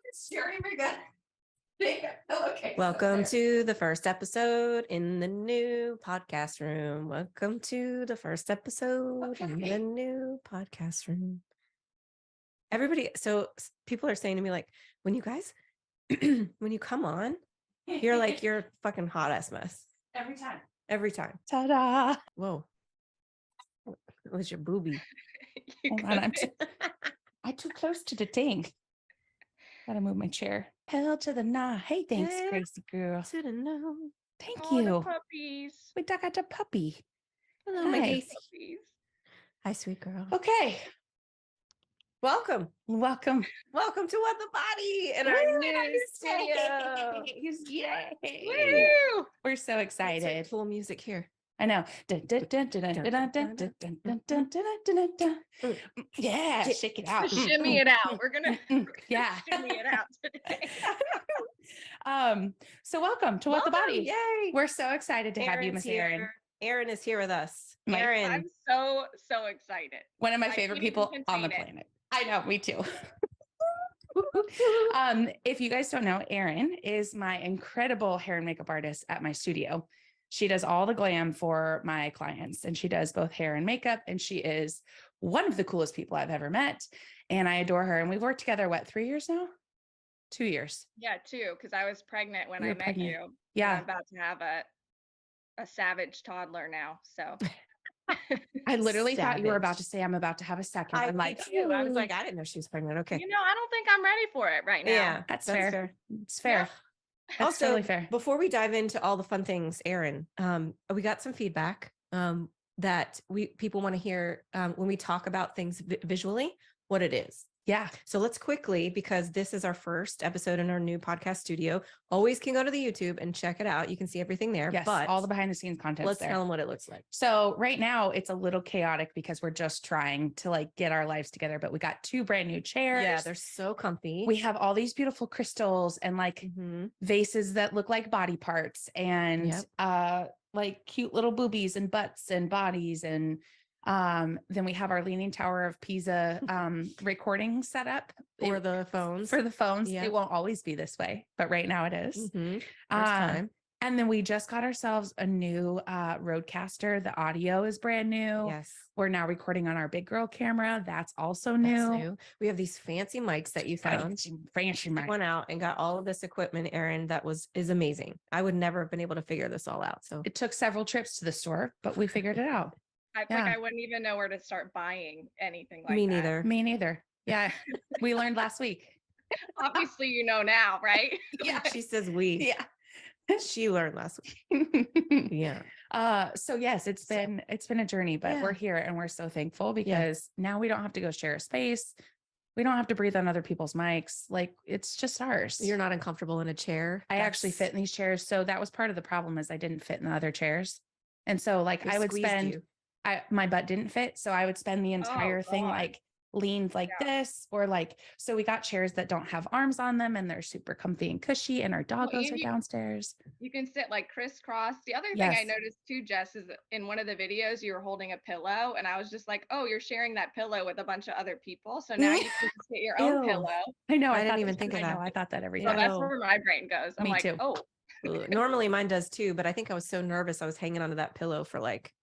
Sherry, we're good. Okay. Welcome to the first episode in the new podcast room. Welcome to the first episode in the new podcast room. Everybody, so people are saying to me, like, when you guys, when you come on, you're like, you're a fucking hot ass mess. Every time. Every time. Ta-da! Whoa. It was your boobie. Hold on, I'm too close to the thing. Gotta move my chair. Hell to the nah. Hey, thanks, Yeah. Gracie girl. To the no. Thank Oh, the you. puppies. We got a puppy. Hello, my Hi. Daisy. Puppies. Hi, sweet girl. Okay, Welcome. welcome. Welcome to What the Body in our Woo, new studio. Yay! Woo! We're so Let's excited. full music here. I know. Yeah, shake it out. Shimmy it out. We're gonna Yeah. shimmy it out today. So welcome to What the Welcome. Body. Yay. We're so excited to have you, Erin's Miss here. Erin. Erin is here with us. My- Erin. I'm so excited. One of my I favorite can't even people on the contain it. planet. I know, me too. If you guys don't know, Erin is my incredible hair and makeup artist at my studio. She does all the glam for my clients, and she does both hair and makeup. And she is one of the coolest people I've ever met. And I adore her. And we've worked together, what, 3 years now? 2 years. Yeah, too, because I was pregnant when You I were met pregnant. you. and Yeah. I'm about to have a savage toddler now. So I literally thought you were Savage. about to say, I'm about to have a second. I I'm like, I was like, I didn't know she was pregnant. Okay. I don't think I'm ready for it right now. Yeah, That's fair. It's fair. Yeah. That's Also, totally fair. before we dive into all the fun things, Erin, we got some feedback that people want to hear when we talk about things visually, what it is. Yeah. So let's quickly, because this is our first episode in our new podcast studio, always can go to the YouTube and check it out. You can see everything there. Yes. But All the behind the scenes content. let's there. tell them what it looks like. So right now it's a little chaotic because we're just trying to like get our lives together, but we got 2 brand new chairs. Yeah, they're so comfy. We have all these beautiful crystals and like Mhm. vases that look like body parts and like cute little boobies and butts and bodies. And then we have our Leaning Tower of Pisa recording setup for the phones. for the phones. Yeah. It won't always be this way, but right now it is. Mhm. First Um, time. And then we just got ourselves a new Rodecaster. The audio is brand new. Yes. We're now recording on our big girl camera. That's also That's new. new. We have these fancy mics that you found. Fancy mic. Went out and got all of this equipment, Erin, that is amazing. I would never have been able to figure this all out. So It took several trips to the store, but we figured it out. I Yeah. like I wouldn't even know where to start buying anything like me that. neither. Me neither. Yeah. We learned last week. Obviously, you know now, right? Yeah. She says we. Yeah. She learned last week. Yeah. So yes, it's been a journey, but Yeah. we're here and we're so thankful because now we don't have to go share a space. We don't have to breathe on other people's mics. Like it's just ours. You're not uncomfortable in a chair. I actually fit in these chairs. So that was part of the problem is I didn't fit in the other chairs. And so like I would spend my butt didn't fit. So I would spend the entire thing God. like leaned like this or like, so we got chairs that don't have arms on them and they're super comfy and cushy and our doggos are downstairs. You can sit like crisscross. The other thing Yes. I noticed too, Jess, is in one of the videos you were holding a pillow, and I was just like, "Oh, you're sharing that pillow with a bunch of other people, so now you can just get your own Ew. pillow." I know. I thought didn't even that- think of I know, that. I thought that every So day. that's Oh. where my brain goes. I'm Me like, too. "Oh, Normally mine does too, but I think I was so nervous. I was hanging onto that pillow for like,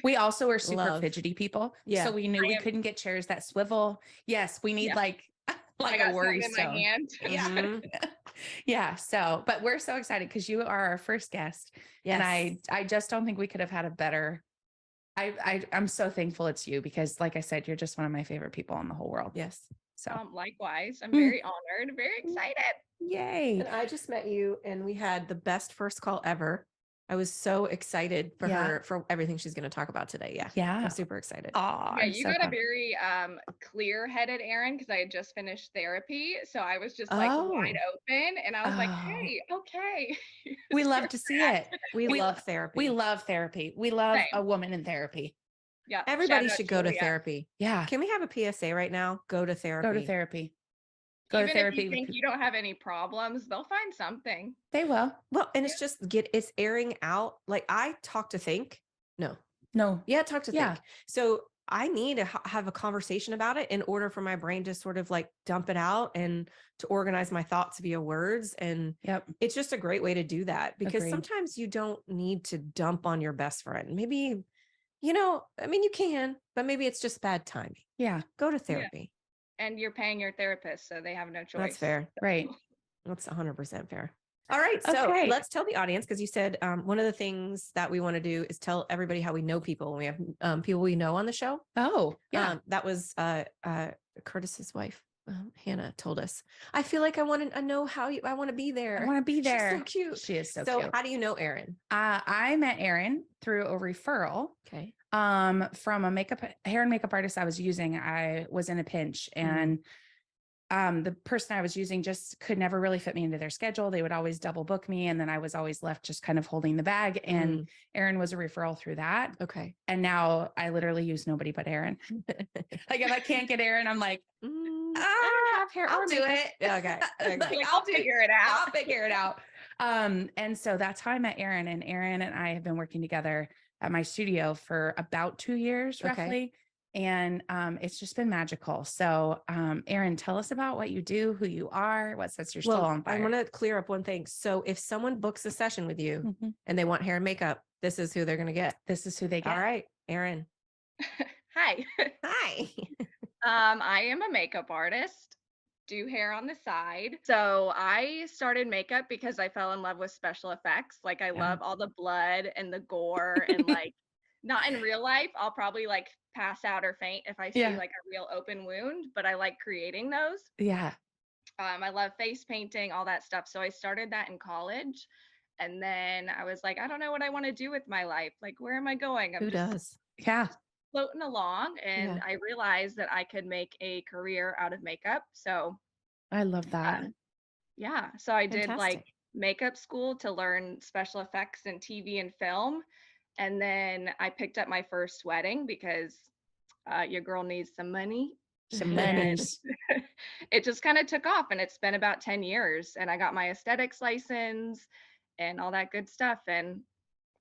We also were super Love. fidgety people. Yeah. So we knew I we am- couldn't get chairs that swivel. Yes, we need Yeah. like I a got worry something in my stone. hand." Yeah. Mhm. Yeah. So, but we're so excited because you are our first guest. Yes. And I just don't think we could have had a better. I'm so thankful it's you because like I said, you're just one of my favorite people in the whole world. Yes. So Likewise, I'm very honored, very excited. yay. And I just met you and we had the best first call ever. I was so excited for Yeah. her, for everything she's going to talk about today. Yeah. Yeah. I'm super excited. Oh, Yeah, you got a very clear-headed Erin because I had just finished therapy, so I was just like wide open, and I was like, Oh. "Hey, okay." we love to see it. We we- love therapy. We love therapy. We love Same. a woman in therapy. Yeah, Everybody shout out should go to Julia. therapy. Yeah. Can we have a PSA right now? Go to therapy. Go to therapy. Go Even to therapy. if you think you don't have any problems, they'll find something. They will. Well, and it's just it's airing out. Like I talk to think. No. No. Yeah, talk to Yeah. think. So I need to have a conversation about it in order for my brain to sort of like dump it out and to organize my thoughts via words. And it's just a great way to do that, because sometimes you don't need to dump on your best friend. Maybe, I mean, you can, but maybe it's just bad timing. Yeah. Go to therapy. And you're paying your therapist, so they have no choice. That's fair. Right. That's 100% fair. All right. So let's tell the audience, because you said one of the things that we want to do is tell everybody how we know people. We have people we know on the show. Oh, yeah. That was Curtis's wife. Hannah told us, I feel like I want to know how I want to be there. I want to be there. She's so cute. She is so So cute. how do you know Erin? I met Erin through a referral. Okay. From a hair and makeup artist I was using. I was in a pinch, and the person I was using just could never really fit me into their schedule. They would always double book me. And then I was always left just kind of holding the bag. And Erin was a referral through that. Okay. And now I literally use nobody but Erin. Like if I can't get Erin, I'm like, I don't have hair. I'll do it. Okay. Like, I'll figure it out. I'll figure it out. And so that's how I met Erin, and Erin and I have been working together at my studio for about 2 years, roughly. And it's just been magical. So Erin, tell us about what you do, who you are, what sets your soul on fire. I want to clear up one thing. So if someone books a session with you and they want hair and makeup, this is who they're going to get. This is who they get. All right, Erin. Hi. Hi. I am a makeup artist, do hair on the side. So I started makeup because I fell in love with special effects. Like I love all the blood and the gore and like, not in real life, I'll probably like pass out or faint if I see like a real open wound, but I like creating those. Yeah. I love face painting, all that stuff. So I started that in college. And then I was like, I don't know what I want to do with my life. Like, where am I going? Who does? Yeah. Floating along. And I realized that I could make a career out of makeup. So I love that. So I did like makeup school to learn special effects in TV and film. And then I picked up my first wedding because your girl needs some money. Some money. It just kind of took off, and it's been about 10 years. And I got my aesthetics license and all that good stuff. And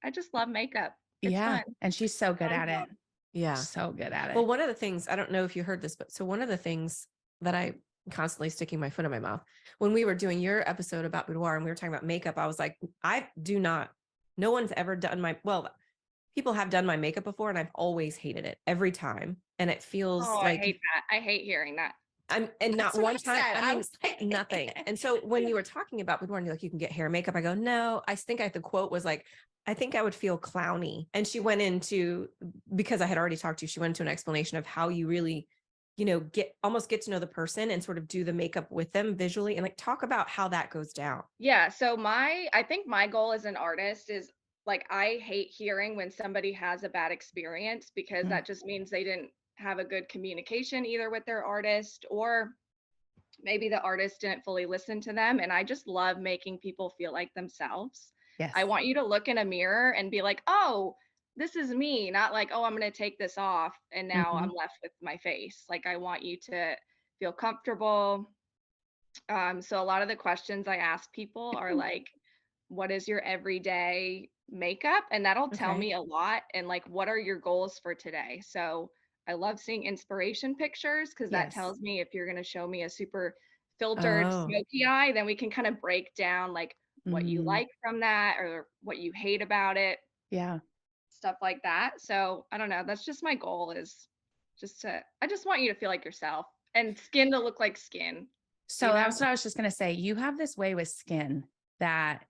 I just love makeup. It's fun. And she's so good at it. Yeah. So good at it. Well, one of the things, I don't know if you heard this, but so one of the things that I constantly sticking my foot in my mouth, when we were doing your episode about boudoir and we were talking about makeup, I was like, no one's ever done people have done my makeup before, and I've always hated it every time. And it feels like I hate that. I hate hearing that. Not one time. I mean, like, nothing. And so when you were talking about boudoir and you're like, you can get hair and makeup, I go, no, I think the quote was like, I think I would feel clowny. And she went into, because I had already talked to you, she went into an explanation of how you really, get to know the person and sort of do the makeup with them visually, and like talk about how that goes down. Yeah. So I think my goal as an artist is like, I hate hearing when somebody has a bad experience, because that just means they didn't have a good communication either with their artist, or maybe the artist didn't fully listen to them. And I just love making people feel like themselves. Yes. I want you to look in a mirror and be like, oh, this is me, not like, oh, I'm going to take this off and now I'm left with my face. Like, I want you to feel comfortable. So a lot of the questions I ask people are like, what is your everyday makeup? And that'll tell me a lot. And like, what are your goals for today? So I love seeing inspiration pictures, because that tells me if you're going to show me a super filtered smoky eye, then we can kind of break down like what you like from that or what you hate about it. Yeah. Stuff like that. So I don't know. That's just my goal, is I just want you to feel like yourself, and skin to look like skin. So that's what I was just going to say. You have this way with skin that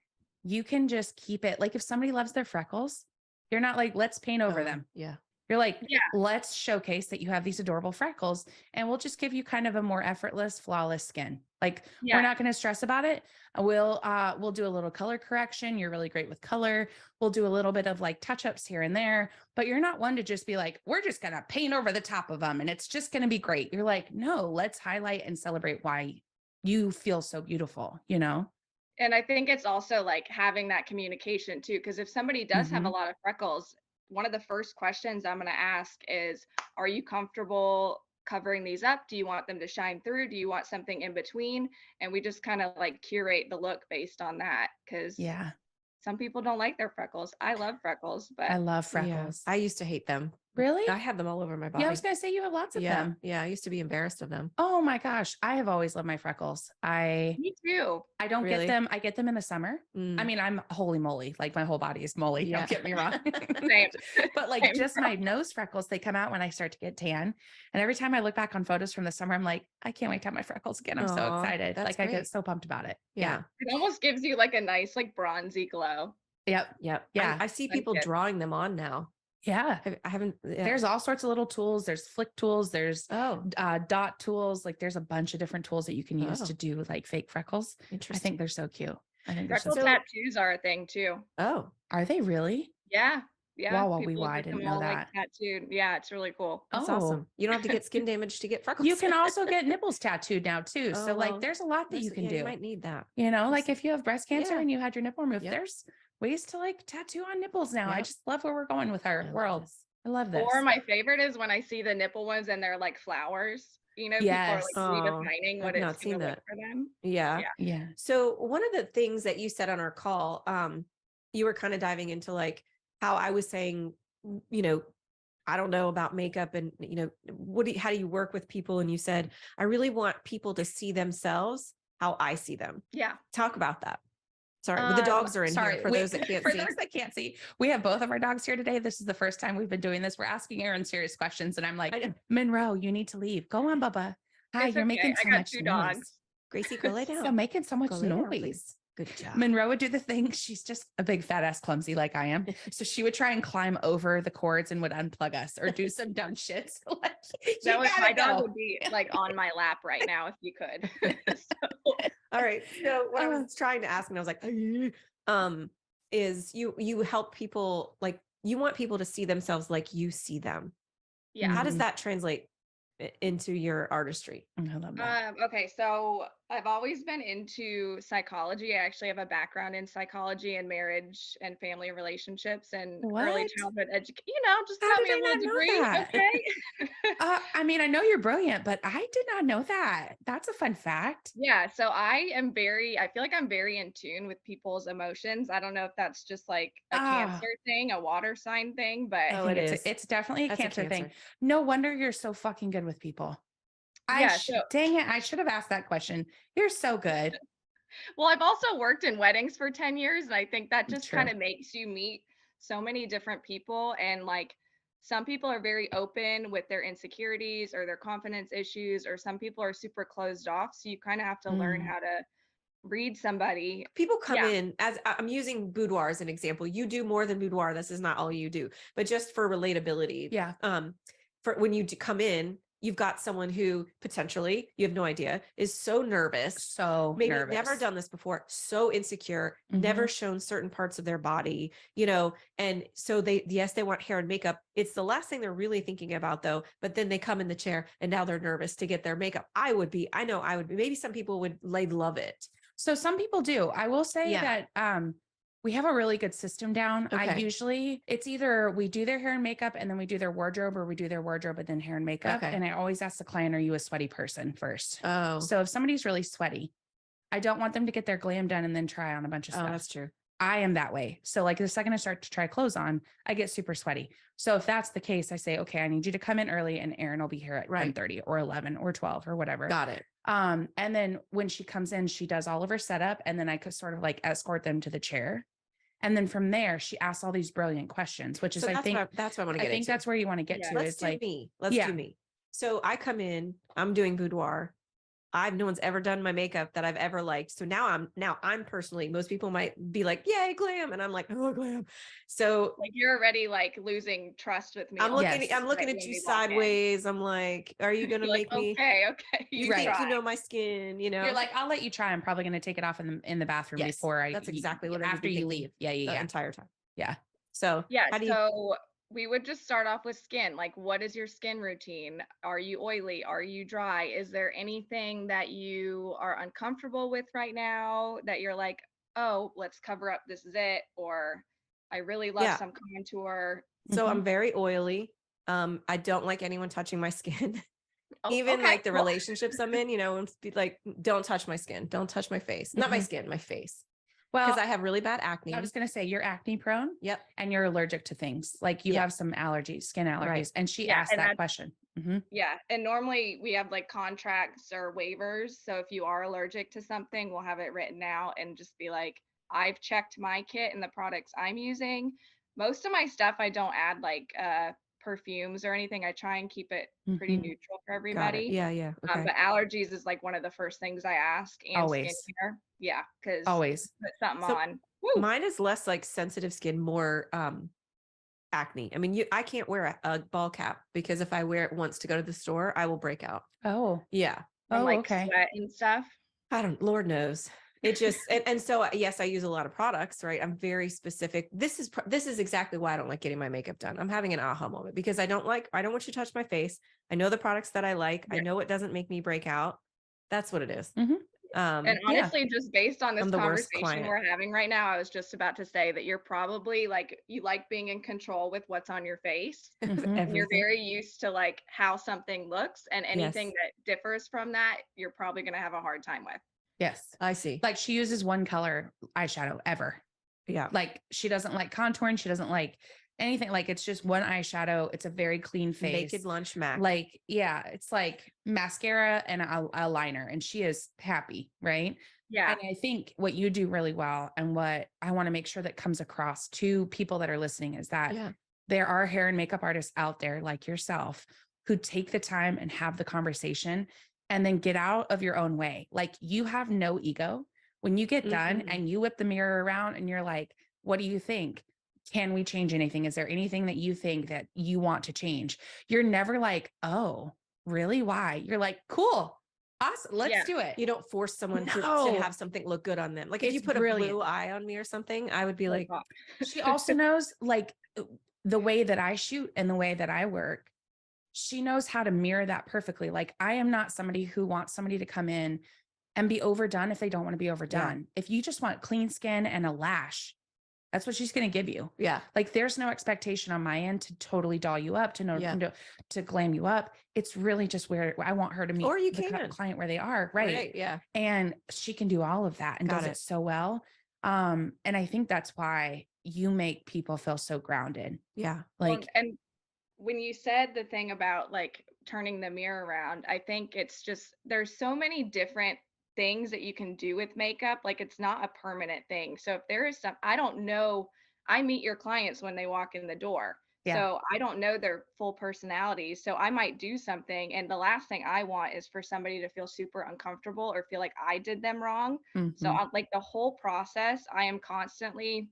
you can just keep it. Like if somebody loves their freckles, you're not like, let's paint over them. Yeah. You're like, let's showcase that you have these adorable freckles, and we'll just give you kind of a more effortless, flawless skin. Like we're not going to stress about it. We'll do a little color correction. You're really great with color. We'll do a little bit of like touch-ups here and there, but you're not one to just be like, we're just going to paint over the top of them and it's just going to be great. You're like, no, let's highlight and celebrate why you feel so beautiful, And I think it's also like having that communication too, because if somebody does have a lot of freckles, one of the first questions I'm going to ask is, are you comfortable covering these up? Do you want them to shine through? Do you want something in between? And we just kind of like curate the look based on that, because some people don't like their freckles. I love freckles, but I love freckles. I used to hate them. Really? I have them all over my body. Yeah, I was gonna say you have lots of them. Yeah. I used to be embarrassed of them. Oh my gosh, I have always loved my freckles. Me too. I don't Really? get them. I get them in the summer. I mean, I'm holy moly, like my whole body is moly. Yeah. Don't get me wrong. Same. But like Same, just my nose freckles, they come out when I start to get tan. And every time I look back on photos from the summer, I'm like, I can't wait to have my freckles again. I'm so Aw, excited. that's Like I great. get so pumped about it. Yeah. It almost gives you like a nice, like bronzy glow. Yep. Yep. Yeah. I see That's people good. drawing them on now. Yeah. I haven't. Yeah. There's all sorts of little tools. There's flick tools. There's Oh, dot tools. Like there's a bunch of different tools that you can use Oh. to do like fake freckles. I interesting. think they're so cute. I think they're so Freckle cute. tattoos are a thing too. Oh, Are they really? Yeah. Yeah. Wow, wow, People I get didn't them know all, that. like tattooed. Yeah, it's really cool. that's Oh. awesome. You don't have to get skin damage to get freckles. You can also get nipples tattooed now too. Oh, So like well, there's a lot that you can You do. might need that. You know, There's- like if you have breast cancer Yeah. and you had your nipple removed, Yep. there's ways to like tattoo on nipples now. I Yep. just love where we're going with our I love world. this. I love this. Or my favorite is when I see the nipple ones and they're like flowers. You know, people are Yes. like Oh, redefining what I've not it's seen going to look that. for them. Yeah. Yeah. Yeah. So one of the things that you said on our call, you were kind of diving into like how I was saying, you know, I don't know about makeup and, you know, how do you work with people? And you said, I really want people to see themselves how I see them. Yeah. Talk about that. Sorry, the dogs are in here for those that can't for see. those that can't see, we have both of our dogs here today. This is the first time we've been doing this. We're asking Erin serious questions, and I'm like, I know. Monroe, you need to leave. Go on, Bubba. Hi, It's you're okay. making I so got much 2 noise. dogs. Gracie, go lay down. So making so much Go lay down, noise. please. Good job. Monroe would do the thing. She's just a big fat ass clumsy like I am. So she would try and climb over the cords and would unplug us or do some dumb shit. So like, That was my dog go. would be like on my lap right now if you could. All right. So what I was trying to ask, and I was like, is you help people, like you want people to see themselves like you see them. Yeah. How does that translate into your artistry? I love that. Okay, so I've always been into psychology. I actually have a background in psychology and marriage and family relationships and early What? childhood education. You know, just How got did me a I little not know degree. that? Okay. I mean, I know you're brilliant, but I did not know that. That's a fun fact. Yeah, so I feel like I'm very in tune with people's emotions. I don't know if that's just like a Cancer thing, a water sign thing, but I Oh, think it is. it's definitely a That's a cancer thing. Cancer. No wonder you're so fucking good with people. Yeah, so- Dang it. I should have asked that question. You're so good. well, I've also worked in weddings for 10 years, and I think that just True. kind of makes you meet so many different people. And like some people are very open with their insecurities or their confidence issues, or some people are super closed off. So you kind of have to learn Mm. how to read somebody. People come Yeah. in, as I'm using boudoir as an example. You do more than boudoir. This is not all you do, but just for relatability. Yeah. For when you come in, you've got someone who potentially, you have no idea, is so nervous, So maybe nervous. never done this before, so insecure, never shown certain parts of their body, you know, and so they want hair and makeup. It's the last thing they're really thinking about though, but then they come in the chair and now they're nervous to get their makeup. I know I would be, maybe some people would, they'd love it. So some people do. I will say Yeah. that we have a really good system down. Okay. It's either we do their hair and makeup and then we do their wardrobe, or we do their wardrobe and then hair and makeup. Okay. And I always ask the client, are you a sweaty person first? Oh, So if somebody's really sweaty, I don't want them to get their glam done and then try on a bunch of stuff. that's true. I am that way. So like the second I start to try clothes on, I get super sweaty. So if that's the case, I say, okay, I need you to come in early and Erin will be here at Right. 10:30 or 11 or 12 or whatever. Got it. And then when she comes in, she does all of her setup, and then I could sort of like escort them to the chair. And then from there, she asks all these brilliant questions, which is, So I think that's what I want to I get think into. that's where you want to get Yeah. to. Let's Is do like, me. Let's Yeah. do me. So I come in, I'm doing boudoir. No one's ever done my makeup that I've ever liked. So now I'm personally, most people might be like, yay, glam. And I'm like, oh, glam. So Like you're already like losing trust with me. I'm looking, Yes. I'm looking right at when you we walk in. sideways. I'm like, are you going to You're like, make me, okay, you Right. think you know my skin, you know? you're like, I'll let you try. I'm probably going to take it off in the bathroom Yes, before I. that's exactly what I would after be you thinking leave. Yeah, the yeah, entire time. yeah. So Yeah, how do you, so we would just start off with skin. Like, what is your skin routine? Are you oily? Are you dry? Is there anything that you are uncomfortable with right now that you're like, oh, let's cover up, this is it? Or I really love Yeah. some contour. so Mhm. I'm very oily. I don't like anyone touching my skin. Oh, Even okay, like the cool. relationships I'm in, you know, and be like, don't touch my skin, don't touch my face, not my Mhm. skin, my face. Well, because I have really bad acne. I was going to say you're acne prone. Yep. And you're allergic to things like you Yeah. have some allergies, skin allergies. Right. And she Yeah, asked and that that's question. Mhm. yeah, and normally we have like contracts or waivers. So if you are allergic to something, we'll have it written out and just be like, I've checked my kit and the products I'm using. Most of my stuff, I don't add like perfumes or anything. I try and keep it pretty Mhm. neutral for Got it. everybody. Yeah. Yeah. Okay. But allergies is like one of the first things I ask, and Always. skincare. Yeah, because Always. put something So on. Woo! mine is less like sensitive skin, more acne. I mean, I can't wear a ball cap because if I wear it once to go to the store, I will break out. Oh. Yeah. From Oh, like okay. sweat and stuff. Lord knows. It just, and so yes, I use a lot of products, right? I'm very specific. This is exactly why I don't like getting my makeup done. I'm having an aha moment because I don't want you to touch my face. I know the products that I like. I Yeah. know it doesn't make me break out. That's what it is. Mhm. And Yeah. honestly, just based on this I'm the worst conversation client. we're having right now, I was just about to say that you're probably like, you like being in control with what's on your face. Mhm. And you're Everything. very used to like how something looks, and anything Yes. that differs from that, you're probably going to have a hard time with. Yes. I see. Like she uses one color eyeshadow ever. Yeah. Like she doesn't like contouring. She doesn't like anything. Like it's just one eyeshadow. It's a very clean face. Naked lunch Mac. Like, yeah, it's like mascara and a liner, and she is happy, right? Yeah. And I think what you do really well, and what I want to make sure that comes across to people that are listening, is that Yeah. there are hair and makeup artists out there like yourself who take the time and have the conversation and then get out of your own way. Like you have no ego. When you get done Mhm. and you whip the mirror around and you're like, what do you think? Can we change anything? Is there anything that you think that you want to change? You're never like, oh, really? Why? You're like, cool. Awesome. Let's Yeah. do it. You don't force someone to No. have something look good on them. Like if you It's put a brilliant. blue eye on me or something, I would be like, Oh, She also knows like the way that I shoot and the way that I work. She knows how to mirror that perfectly. Like I am not somebody who wants somebody to come in and be overdone if they don't want to be overdone. If you just want clean skin and a lash, that's what she's going to give you. yeah. Like there's no expectation on my end to totally doll you up, Yeah. to glam you up. It's really just where I want her to meet Or you the can. client where they are. Right. Yeah. And she can do all of that and Got does it. it so well. And I think that's why you make people feel so grounded. Yeah. Like, and when you said the thing about like turning the mirror around, I think it's just there's so many different things that you can do with makeup. Like it's not a permanent thing. So if there is some, I don't know, I meet your clients when they walk in the door. yeah. So I don't know their full personalities. So I might do something. And the last thing I want is for somebody to feel super uncomfortable or feel like I did them wrong. So Mhm. like the whole process, I am constantly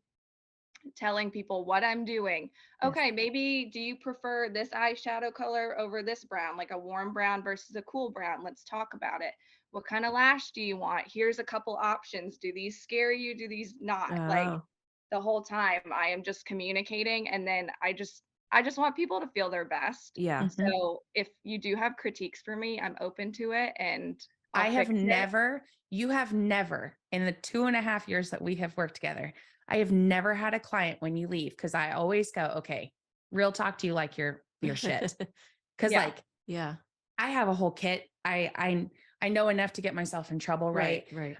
telling people what I'm doing. Yes. Okay, maybe do you prefer this eyeshadow color over this brown, like a warm brown versus a cool brown? Let's talk about it. What kind of lash do you want? Here's a couple options. Do these scare you? Do these not? Like Oh, the whole time I am just communicating, and then I just want people to feel their best. yeah. Mhm. So if you do have critiques for me, I'm open to it, and I'll I have fix it. you have never in the 2.5 years that we have worked together, I have never had a client when you leave. Cause I always go, okay, real talk to you like you're shit. Cause Yeah. like Yeah. I have a whole kit. I know enough to get myself in trouble. Right. Right.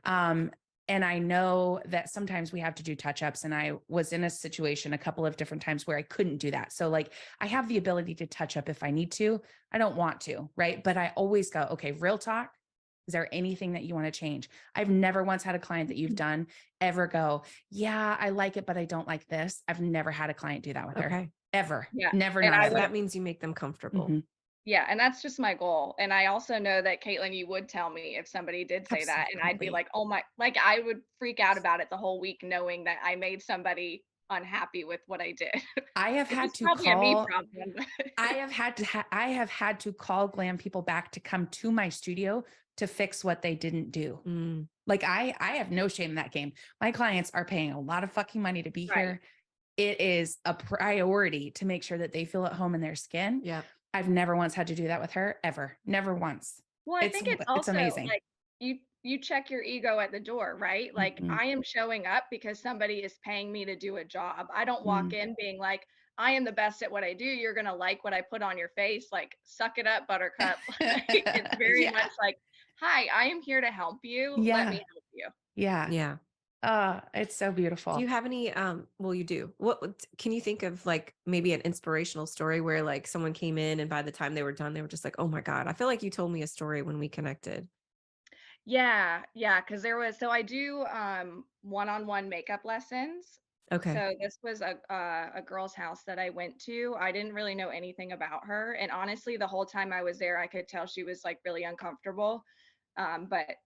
And I know that sometimes we have to do touch-ups, and I was in a situation a couple of different times where I couldn't do that. So like I have the ability to touch up if I need to. I don't want to, right? But I always go, okay, real talk. Is there anything that you want to change? I've never once had a client that you've done ever go, yeah, I like it, but I don't like this. I've never had a client do that with her. Okay. Ever. Yeah. Never, And not I ever. would That means you make them comfortable. Mhm. Yeah, and that's just my goal. And I also know that Caitlin, you would tell me if somebody did say that, and I'd be Absolutely. like, oh my, like I would freak out about it the whole week knowing that I made somebody unhappy with what I did. I have Which had is to probably a me call problem. I have had to call glam people back to come to my studio to fix what they didn't do. Mm, Like I have no shame in that game. My clients are paying a lot of fucking money to be Right. here. It is a priority to make sure that they feel at home in their skin. yeah. I've never once had to do that with her, ever. Never once. Well, I think it's also amazing. like you check your ego at the door, right? Like Mhm. I am showing up because somebody is paying me to do a job. I don't walk Mm. in being like, I am the best at what I do. You're gonna like what I put on your face. Like, suck it up, buttercup. Like, it's very Yeah. much like, hi, I am here to help you. Let me Yeah. help you. Yeah. Yeah. It's so beautiful. Do you have any, well, you do. Can you think of like maybe an inspirational story where like someone came in and by the time they were done, they were just like, oh my God, I feel like you told me a story when we connected. Yeah, yeah, because I do one-on-one makeup lessons. Okay. So this was a girl's house that I went to. I didn't really know anything about her, and honestly, the whole time I was there, I could tell she was like really uncomfortable. But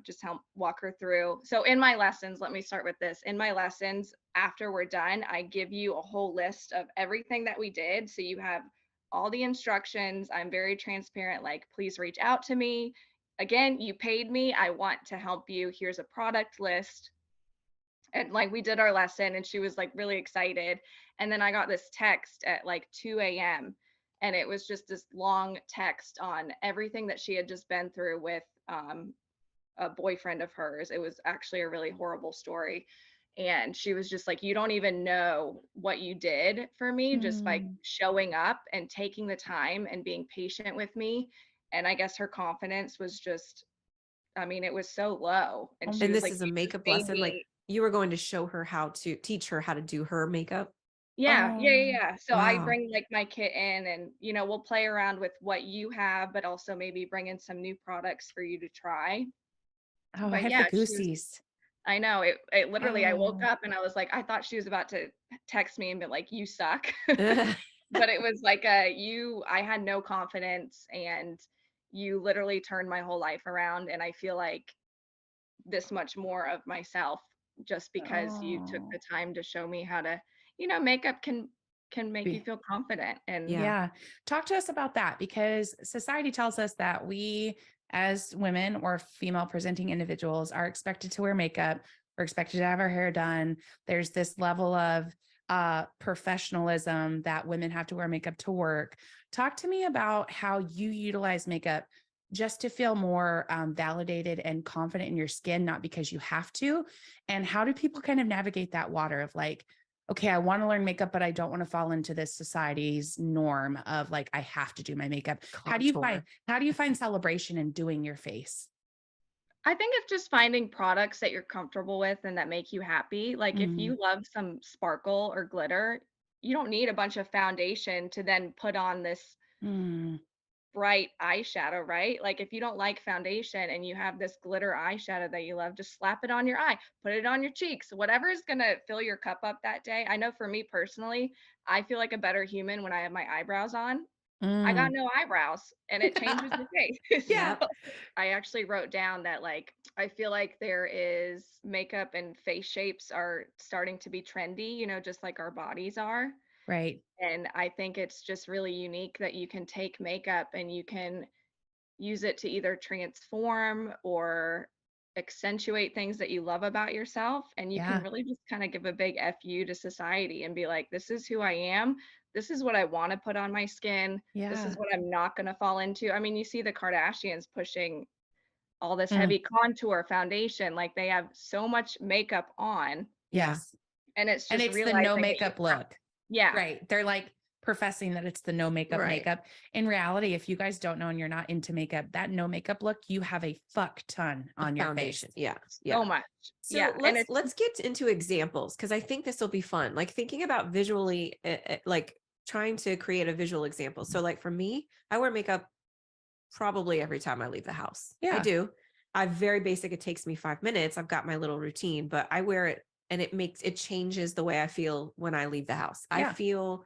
just help walk her through. So in my lessons, let me start with this. In my lessons, after we're done, I give you a whole list of everything that we did. So you have all the instructions. I'm very transparent, like, please reach out to me. Again, you paid me. I want to help you. Here's a product list. And like we did our lesson and she was like really excited. And then I got this text at like 2 a.m. And it was just this long text on everything that she had just been through with a boyfriend of hers. It was actually a really horrible story. And she was just like, you don't even know what you did for me just by Mm. showing up and taking the time and being patient with me. And I guess her confidence was just, I mean, it was so low. And Oh she my And was this like, is a you just makeup made lesson. Like me. you were going to show her how to teach her how to do her makeup. Yeah, yeah, yeah, Oh, yeah. So I Wow. bring like my kit in and we'll play around with what you have, but also maybe bring in some new products for you to try. I But have the yeah, she was goosies. I know it literally I woke Oh, up and I was like, I thought she was about to text me and be like, you suck. Yeah. But it was like I had no confidence and you literally turned my whole life around and I feel like this much more of myself just because you took the oh. time to show me how to, makeup can make you Be- feel confident and Yeah. Talk to us about that because society tells us that we, as women or female presenting individuals, are expected to wear makeup. We're expected to have our hair done. There's this level of professionalism that women have to wear makeup to work. Talk to me about how you utilize makeup just to feel more validated and confident in your skin, not because you have to. And how do people kind of navigate that water of like, okay, I want to learn makeup, but I don't want to fall into this society's norm of like, I have to do my makeup. Contour. How do you find celebration in doing your face? I think it's just finding products that you're comfortable with and that make you happy. Like if Mm, you love some sparkle or glitter, you don't need a bunch of foundation to then put on this mm, bright eyeshadow, right? Like if you don't like foundation and you have this glitter eyeshadow that you love, just slap it on your eye, put it on your cheeks, whatever is going to fill your cup up that day. I know for me personally, I feel like a better human when I have my eyebrows on. I got mm. no eyebrows and it changes your face. Yeah. Yep. I actually wrote down that like I feel like there is makeup and face shapes are starting to be trendy, just like our bodies are. Right. And I think it's just really unique that you can take makeup and you can use it to either transform or accentuate things that you love about yourself. And you can Yeah. really just kind of give a big FU to society and be like, this is who I am. This is what I want to put on my skin. This is Yeah. what I'm not going to fall into. I mean, you see the Kardashians pushing all this Mm, heavy contour foundation, like they have so much makeup on, Yeah. yes. and it's And just it's the no realizing that you makeup look. yeah, Right. They're like professing that it's the no makeup Right. makeup. In reality, if you guys don't know and you're not into makeup, that no makeup look, you have a fuck ton A on your face. foundation. Yeah. Yeah. so much. So Yeah, and let's get into examples because I think this will be fun. Like thinking about visually, like trying to create a visual example. So like for me, I wear makeup probably every time I leave the house. I Yeah. do. I'm very basic. It takes me 5 minutes. I've got my little routine, but I wear it and it changes the way I feel when I leave the house. I Yeah. feel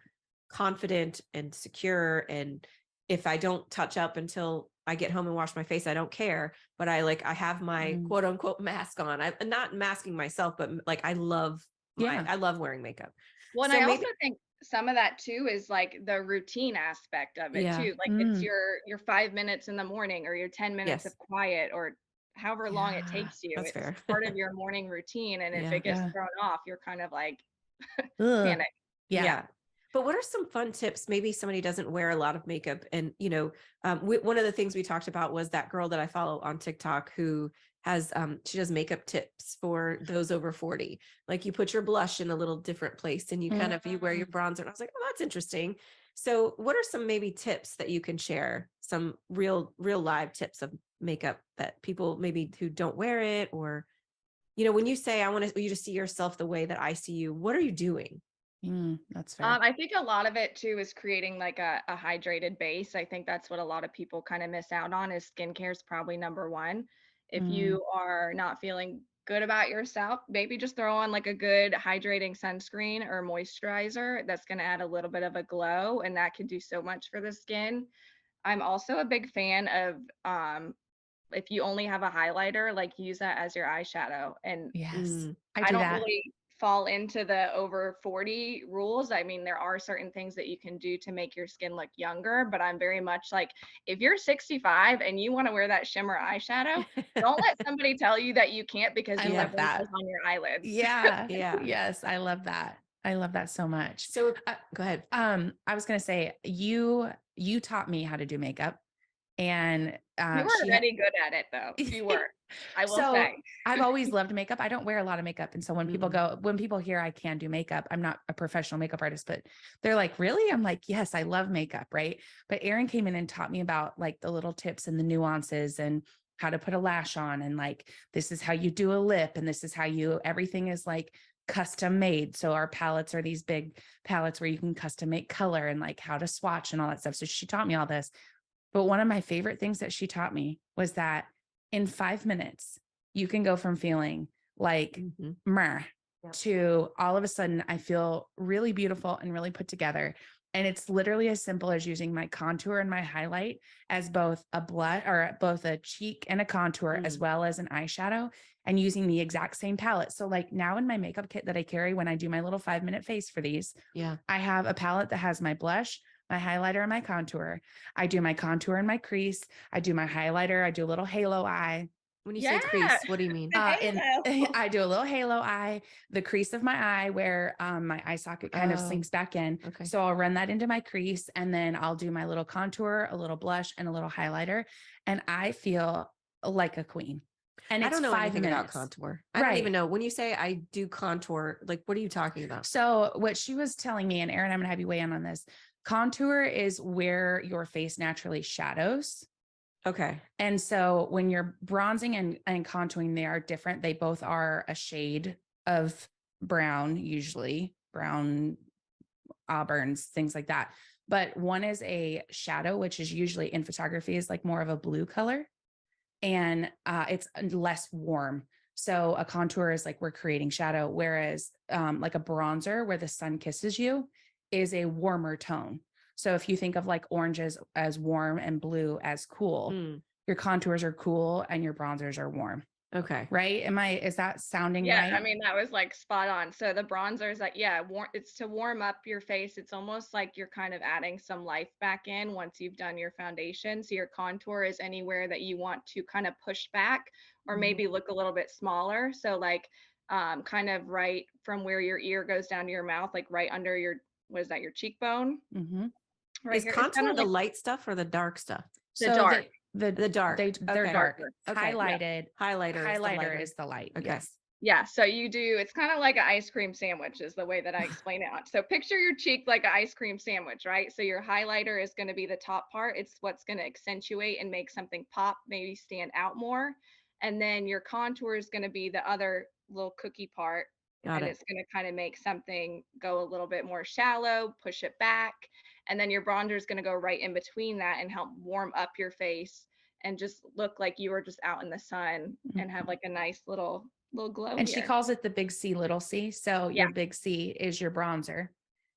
confident and secure. And if I don't touch up until I get home and wash my face, I don't care. But I have my Mm, quote unquote mask on. I'm not masking myself, but like yeah. I love wearing makeup. well, and So I maybe, also think some of that too is like the routine aspect of it yeah. too. Like it's Mm, your 5 minutes in the morning or your 10 minutes Yes. of quiet or however long it Yeah. takes you. That's It's fair. part of your morning routine. And if Yeah. it gets yeah. thrown off, you're kind of like Ugh. panic. Yeah. Yeah. But what are some fun tips? Maybe somebody doesn't wear a lot of makeup. And, one of the things we talked about was that girl that I follow on TikTok who has, she does makeup tips for those over 40. Like you put your blush in a little different place and you wear your Mm. bronzer. And I was like, oh, that's interesting. So what are some maybe tips that you can share? Some real live tips of makeup that people maybe who don't wear it or, when you say, I want you to see yourself the way that I see you, what are you doing? That's fair. I think a lot of it too is creating like a hydrated base. I think that's what a lot of people kind of miss out on is skincare is probably number one. If you are not feeling good about yourself, maybe just throw on like a good hydrating sunscreen or moisturizer that's going to add a little bit of a glow, and that can do so much for the skin. I'm also a big fan of if you only have a highlighter, like use that as your eyeshadow. And Yes, I I do don't that. really fall into the over 40 rules. I mean, there are certain things that you can do to make your skin look younger, but I'm very much like, if you're 65 and you want to wear that shimmer eyeshadow, don't let somebody tell you that you can't because I you have love that. wrinkles on your eyelids. Yeah. Yeah. Yes, I love that. I love that so much. So go ahead. I was gonna say you taught me how to do makeup, and You were already good at it though. You were, I will So say. I've always loved makeup. I don't wear a lot of makeup. And so when people Mm-mm. when people hear I can do makeup, I'm not a professional makeup artist, but they're like, really? I'm like, yes, I love makeup. Right. But Erin came in and taught me about like the little tips and the nuances and how to put a lash on. And like, this is how you do a lip. And this is how everything is like custom made. So our palettes are these big palettes where you can custom make color and like how to swatch and all that stuff. So she taught me all this. But one of my favorite things that she taught me was that in 5 minutes, you can go from feeling like meh to all of a sudden, I feel really beautiful and really put together. And it's literally as simple as using my contour and my highlight as both a blush or both a cheek and a contour, as well as an eyeshadow, and using the exact same palette. So like now in my makeup kit that I carry when I do my little 5-minute face for these, I have a palette that has my blush, my highlighter, and my contour. I do my contour and my crease. I do my highlighter. I do a little halo eye. When you say crease, what do you mean? And I do a little halo eye, the crease of my eye where my eye socket kind of sinks back in. Okay. So I'll run that into my crease, and then I'll do my little contour, a little blush, and a little highlighter. And I feel like a queen. And I don't know 5 anything minutes. about contour. I don't even know. When you say I do contour, like what are you talking about? So what she was telling me, and Erin, I'm gonna have you weigh in on this. Contour is where your face naturally shadows. Okay. And so when you're bronzing and contouring, they are different. They both are a shade of brown, usually brown, auburns, things like that. But one is a shadow, which is usually in photography is like more of a blue color, and it's less warm. So a contour is like we're creating shadow, whereas like a bronzer where the sun kisses you is a warmer tone. So if you think of like oranges as warm and blue as cool, your contours are cool and your bronzers are warm. Okay. Right? Is that sounding Yeah, right? I mean, that was like spot on. So the bronzer is like, yeah, it's to warm up your face. It's almost like you're kind of adding some life back in once you've done your foundation. So your contour is anywhere that you want to kind of push back or maybe look a little bit smaller. So like kind of right from where your ear goes down to your mouth, like right under your, what is that, your cheekbone? Right Is here. It's kind contour of the like light stuff or the dark stuff? the dark. The dark. They're Okay. dark. Okay. Highlighted. Highlighter Is the light. Okay. Yes. Yeah, so you do, it's kind of like an ice cream sandwich is the way that I explain it. So picture your cheek like an ice cream sandwich, right? So your highlighter is going to be the top part. It's what's going to accentuate and make something pop, maybe stand out more. And then your contour is going to be the other little cookie part. Got it. It's going to kind of make something go a little bit more shallow, push it back. And then your bronzer is going to go right in between that and help warm up your face and just look like you were just out in the sun and have like a nice little glow And here. she calls it the big C, little c. So your big C is your bronzer,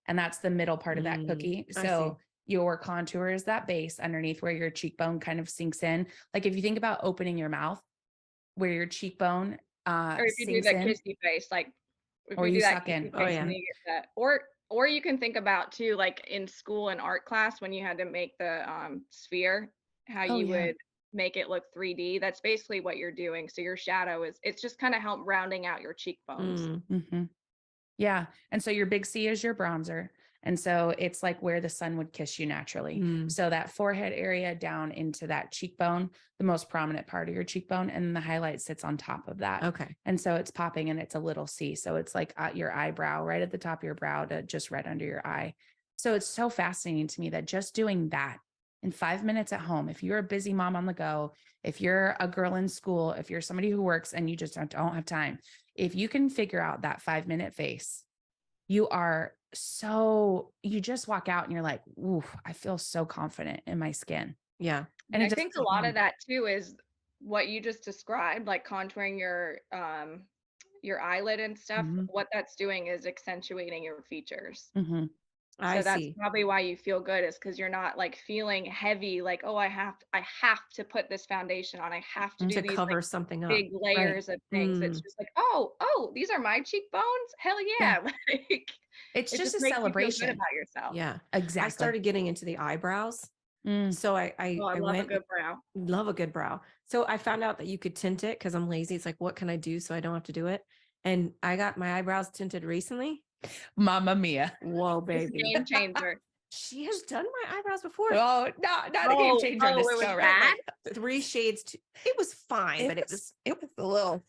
and that's the middle part of that cookie. So your contour is that base underneath where your cheekbone kind of sinks in. Like if you think about opening your mouth, where your cheekbone or if you do sinks the in, kissy face, like if or you do you that suck kissy in. face and you get that, or you can think about too, like in school and art class when you had to make the sphere, how you would make it look 3D. That's basically what you're doing. So your shadow is, it's just kind of help rounding out your cheekbones. Yeah. And so your big C is your bronzer. And so it's like where the sun would kiss you naturally. So that forehead area down into that cheekbone, the most prominent part of your cheekbone, and the highlight sits on top of that. Okay. And so it's popping and it's a little C. So it's like at your eyebrow, right at the top of your brow to just right under your eye. So it's so fascinating to me that just doing that in 5 minutes at home, if you're a busy mom on the go, if you're a girl in school, if you're somebody who works and you just don't have time, if you can figure out that 5-minute face, you just walk out and you're like, ooh, I feel so confident in my skin. Yeah. And I it doesn't think a take lot long. of that too is what you just described, like contouring your eyelid and stuff. Mhm. What that's doing is accentuating your features. Mhm. I So that's see. probably why you feel good, is because you're not like feeling heavy, like, oh, I have to put this foundation on. I have to Mm. do To these cover like something up. big layers of things. It's Mm. just like, oh, these are my cheekbones. Hell Yeah. yeah. Like It's it just just a makes you feel good celebration. about yourself. Yeah. I Exactly. started getting into the eyebrows. Mm. So I Oh, I love a went, good brow. love a good brow. So I found out that you could tint it because I'm lazy. It's like, what can I do so I don't have to do it? And I got my eyebrows tinted recently. Mamma mia. Whoa, It's a baby. game changer. She has done my eyebrows before. Oh, not a game changer on Oh, this it was show, bad? right? Like 3 shades. It was fine, but it was a little.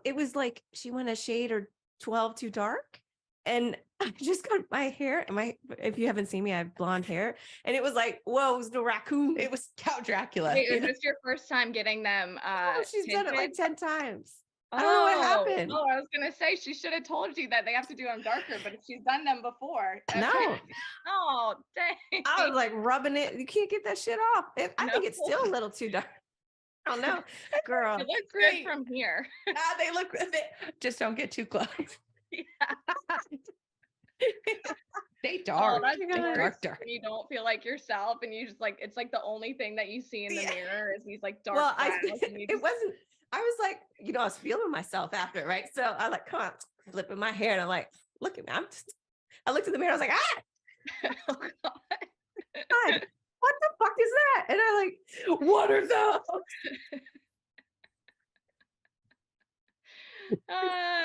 it was like she went a shade or 12 too dark. And I just got my hair and if you haven't seen me, I have blonde hair. And it was like, whoa, it was the raccoon. It was Count Dracula. Wait, is this your first time getting them Oh, she's done it like tinted? 10 times. I don't know what happened. Oh, I was gonna say she should have told you that they have to do them darker, but she's done them before. No. Oh, dang. I was like rubbing it. You can't get that shit off. I think it's No. still a little too dark. I don't know. Girl. It looks Great. good from here. They look. Just don't get too close. They dark. That's They the worst dark. when you don't feel like yourself and you just like, it's like the only thing that you see in the mirror is these like dark Well, brows. And you it just, wasn't, I was like, I was feeling myself after it, right? So I like, come on, flipping my hair. And I'm like, look at me. I looked in the mirror. I was like, oh God. God, what the fuck is that? And I'm like, what are those?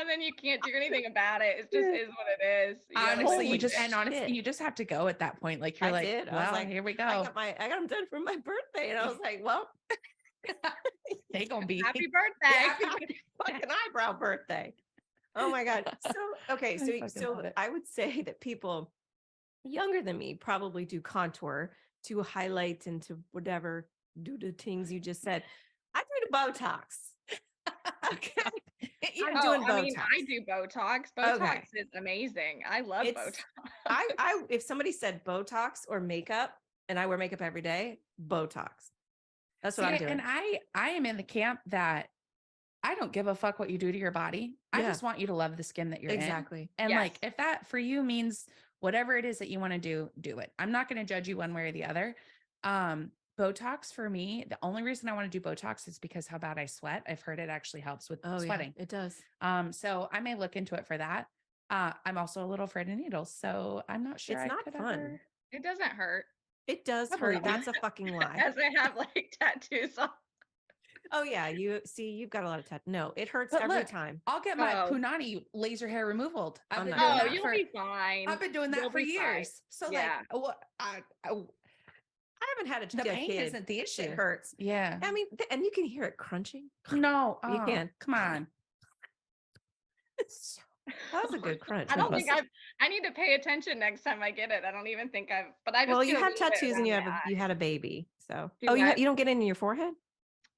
Then you can't do anything about it. It just is what it is. You gotta Honestly, live with it. shit. you just have to go at that point. Like you're I like, did. I well, was like, here we go. I got them done for my birthday. And I was like, well, They gonna be Happy birthday. happy fucking eyebrow birthday. Oh my God. So, okay. I So, fucking so love it. I would say that people younger than me probably do contour to highlight and to whatever, do the things you just said. I do the Botox. Okay. I'm doing I mean, Botox. I do Botox. Botox is amazing. I love Botox. I if somebody said Botox or makeup and I wear makeup every day, Botox. That's what I'm doing. And I am in the camp that I don't give a fuck what you do to your body. I Yeah. just want you to love the skin that you're in. Exactly. And Yes. like, if that for you means whatever it is that you want to do it. I'm not going to judge you one way or the other. Botox for me, the only reason I want to do Botox is because how bad I sweat. I've heard it actually helps with sweating. Yeah, it does. So I may look into it for that. I'm also a little afraid of needles, so I'm not sure. It's not fun. It doesn't hurt. It does I believe hurt. you. That's a fucking lie. As I have like tattoos on. Oh yeah, you've got a lot of tattoos. No, it hurts But every look, time. I'll get my Oh. punani laser hair removed. I've I'm been not doing Oh, that you'll for be fine. I've been doing that You'll for be fine. years. So Yeah. like what I haven't had the a pain kid. isn't the issue. It hurts. Yeah. I mean, and you can hear it crunching. No, You can. Come on. That was a good crunch. I don't wasn't think it? I need to pay attention next time I get it. I don't even think but I just Well, get you a have little bit tattoos and around you the have eye. you had a baby. So, Do you what? you don't get it in your forehead?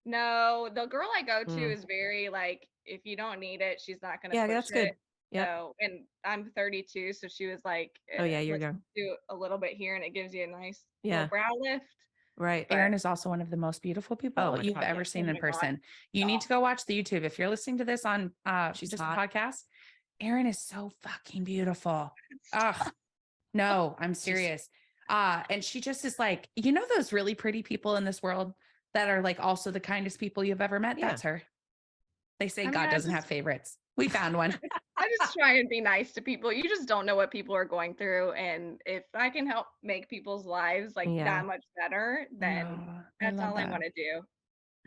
No, the girl I go to Mm. is very like, if you don't need it, she's not gonna Yeah, push that's good. it. Yep. So, and I'm 32, so she was like, Oh yeah, you're let's young. do a little bit here, and it gives you a nice Yeah. little brow lift. Right. But- Erin is also one of the most beautiful people Oh my you've God, ever yeah. seen Oh in my God. person. You need to go watch the YouTube. If you're listening to this on She's just a hot. podcast, Erin is so fucking beautiful. Ugh. No, I'm serious. And she just is like, those really pretty people in this world that are like also the kindest people you've ever met. Yeah. That's her. They say I mean, God I doesn't just- have favorites. We found one. I just try and be nice to people. You just don't know what people are going through, and if I can help make people's lives like Yeah. that much better, then Oh, that's all I that. want to do.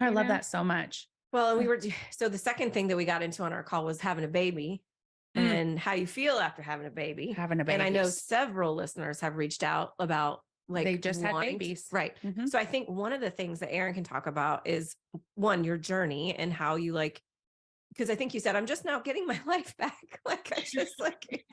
I you love know? that so much. Well, and we were so the second thing that we got into on our call was having a baby and how you feel after having a baby. Having a baby. And I know several listeners have reached out about like they just had wanting babies. Right. Mhm. So I think one of the things that Erin can talk about is one, your journey and how you like because I think you said, I'm just now getting my life back. Like, I just like,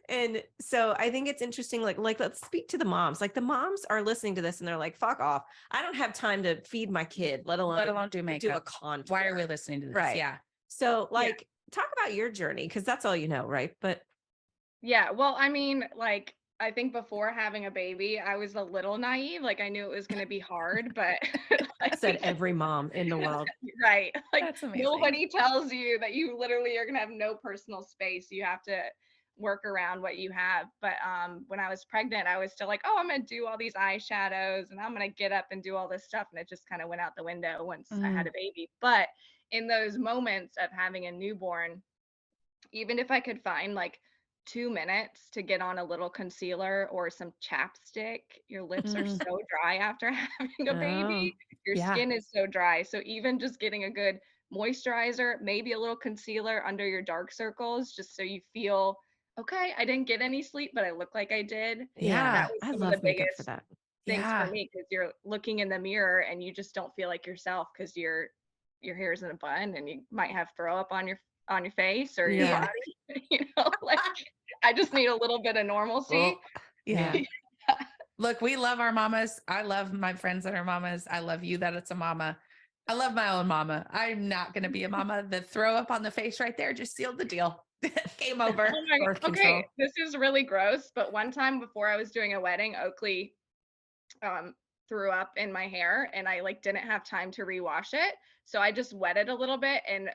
and so I think it's interesting. Like, let's speak to the moms. Like, the moms are listening to this and they're like, fuck off. I don't have time to feed my kid, let alone do makeup. do a contour. Why are we listening to this? Right. Yeah. So like, talk about your journey, because that's all you know, right? But Yeah, well, I mean, like, I think before having a baby, I was a little naive. Like, I knew it was going to be hard, but like, said every mom in the world. right. Like, That's amazing. nobody tells you that you literally are going to have no personal space. You have to work around what you have. But when I was pregnant, I was still like, oh, I'm going to do all these eyeshadows and I'm going to get up and do all this stuff. And it just kind of went out the window once I had a baby. But in those moments of having a newborn, even if I could find like 2 minutes to get on a little concealer or some chapstick, your lips are so dry after having a baby. Your skin is so dry. So even just getting a good moisturizer, maybe a little concealer under your dark circles, just so you feel okay, I didn't get any sleep, but I look like I did. Yeah. That was I some of love the makeup for biggest that. things for me, because you're looking in the mirror and you just don't feel like yourself because your hair's in a bun and you might have throw up on your face or your body. Like, I just need a little bit of normalcy. Well, yeah. Look, we love our mamas. I love my friends that are mamas. I love you that it's a mama. I love my own mama. I'm not going to be a mama. The throw up on the face right there just sealed the deal. Game over. Okay, this is really gross, but one time before I was doing a wedding, Oakley threw up in my hair and I like didn't have time to rewash it. So I just wet it a little bit and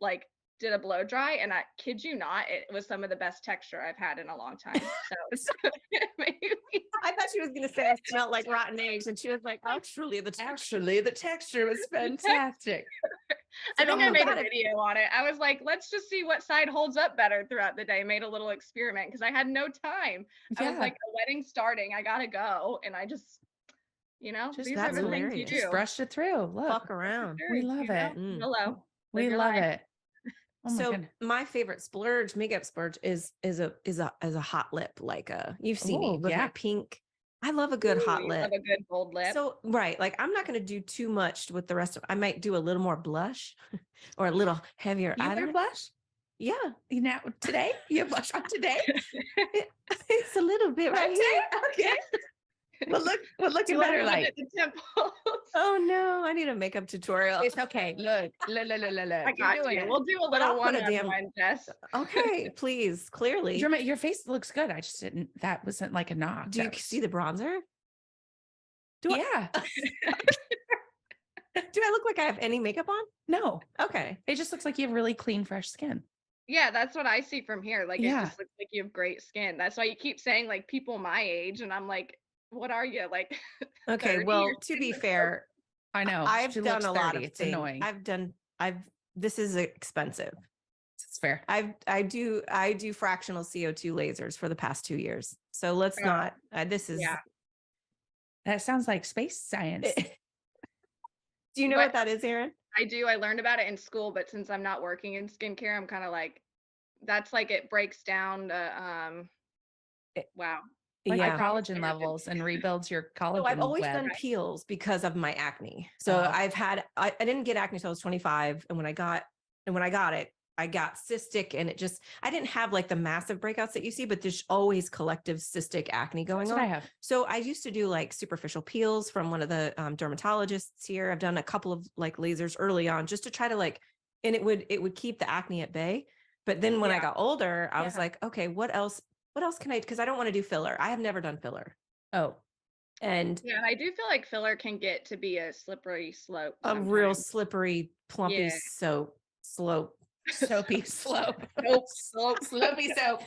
like did a blow dry, and I kid you not, it was some of the best texture I've had in a long time. So maybe. I thought she was going to say I smelled like rotten eggs, and she was like, actually, the texture was fantastic. I think I made a video on it. I was like, let's just see what side holds up better throughout the day. Made a little experiment because I had no time. I was like, a wedding starting, I gotta go, and I just, these are the things you do. Just brushed it through. Look, fuck around. We love it. Hello, we love it. Oh so my favorite splurge, makeup splurge, is a hot lip. Like you've seen me with my pink. I love a good hot lip. Love a good bold lip. So right, like I'm not going to do too much with the rest of. I might do a little more blush, or a little heavier. You wear blush? Yeah. Today you blush on today. It's a little bit right here. Okay. We're looking better like the temples. Oh no, I need a makeup tutorial. It's okay. Look. I got you. We'll do a little one-on-one test. Okay, please. Clearly, your face looks good. I just didn't. That wasn't like a knock. Do you see the bronzer? Yeah. Do I look like I have any makeup on? No. Okay. It just looks like you have really clean, fresh skin. Yeah, that's what I see from here. Like, it just looks like you have great skin. That's why you keep saying like people my age, and I'm like, what are you like? Okay, well, to be fair, I know I've done a lot of it's things. Annoying. This is expensive. It's fair. I do fractional CO2 lasers for the past 2 years. So let's not. This is. Yeah. That sounds like space science. Do you know what that is, Erin? I do. I learned about it in school, but since I'm not working in skincare, I'm kind of like, that's like it breaks down the wow. Like the collagen levels and rebuilds your collagen. So I've always done peels because of my acne. So I didn't get acne until I was 25. And when I got it, I got cystic, and I didn't have like the massive breakouts that you see, but there's always collective cystic acne going on. I have. So I used to do like superficial peels from one of the dermatologists here. I've done a couple of like lasers early on just to try to like, and it would keep the acne at bay. But then when I got older, I was like, okay, what else can I, because I don't want to do filler. I have never done filler. Oh. And I do feel like filler can get to be a slippery slope. A real slippery, plumpy slope. Soapy slope. Slopey soap.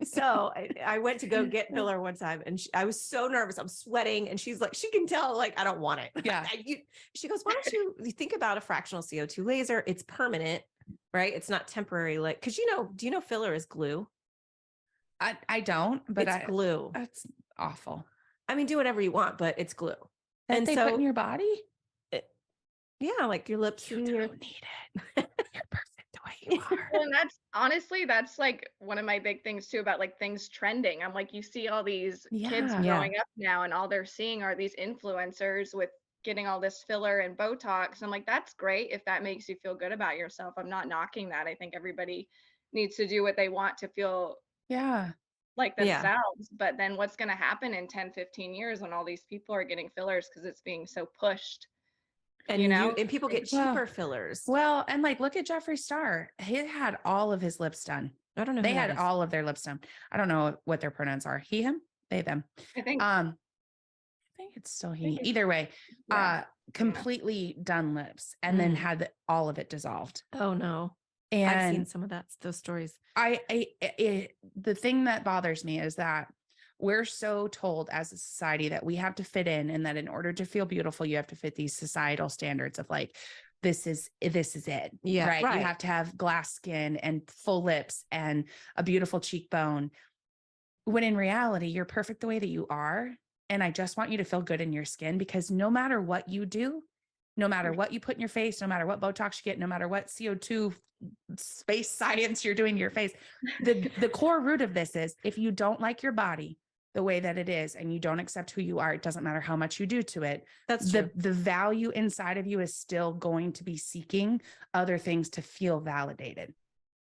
So I went to go get filler one time, and I was so nervous. I'm sweating, and she's like, she can tell like I don't want it. Yeah. She goes, why don't you think about a fractional CO2 laser? It's permanent, right? It's not temporary. Like, because do you know filler is glue? I don't, but it's glue. That's awful. I mean, do whatever you want, but it's glue. And they put in your body? Yeah, like your lips. You don't need it. You're perfect the way you are. Well, and that's like one of my big things too about like things trending. I'm like, you see all these kids growing up now, and all they're seeing are these influencers with getting all this filler and Botox. I'm like, that's great if that makes you feel good about yourself. I'm not knocking that. I think everybody needs to do what they want to feel Yeah. like Yeah. themselves. But then what's going to happen in 10, 15 years when all these people are getting fillers because it's being so pushed, And you know? and people get Well- cheaper fillers. Well, and like, look at Jeffree Star. He had all of his lips done. I don't know. They who that had is. all of their lips done. I don't know what their pronouns are. He, him, they, them. I think, I think it's still he. think it's- Either way, yeah. completely done lips and then Mm. had all of it dissolved. Oh no. And I've seen some of those stories. the thing that bothers me is that we're so told as a society that we have to fit in, and that in order to feel beautiful, you have to fit these societal standards of like, this is it. Yeah, Right. right. You have to have glass skin and full lips and a beautiful cheekbone. When in reality, you're perfect the way that you are. And I just want you to feel good in your skin, because no matter what you do, no matter what you put in your face, no matter what Botox you get, no matter what CO2 space science you're doing to your face, the core root of this is, if you don't like your body the way that it is and you don't accept who you are, it doesn't matter how much you do to it. That's true. The value inside of you is still going to be seeking other things to feel validated.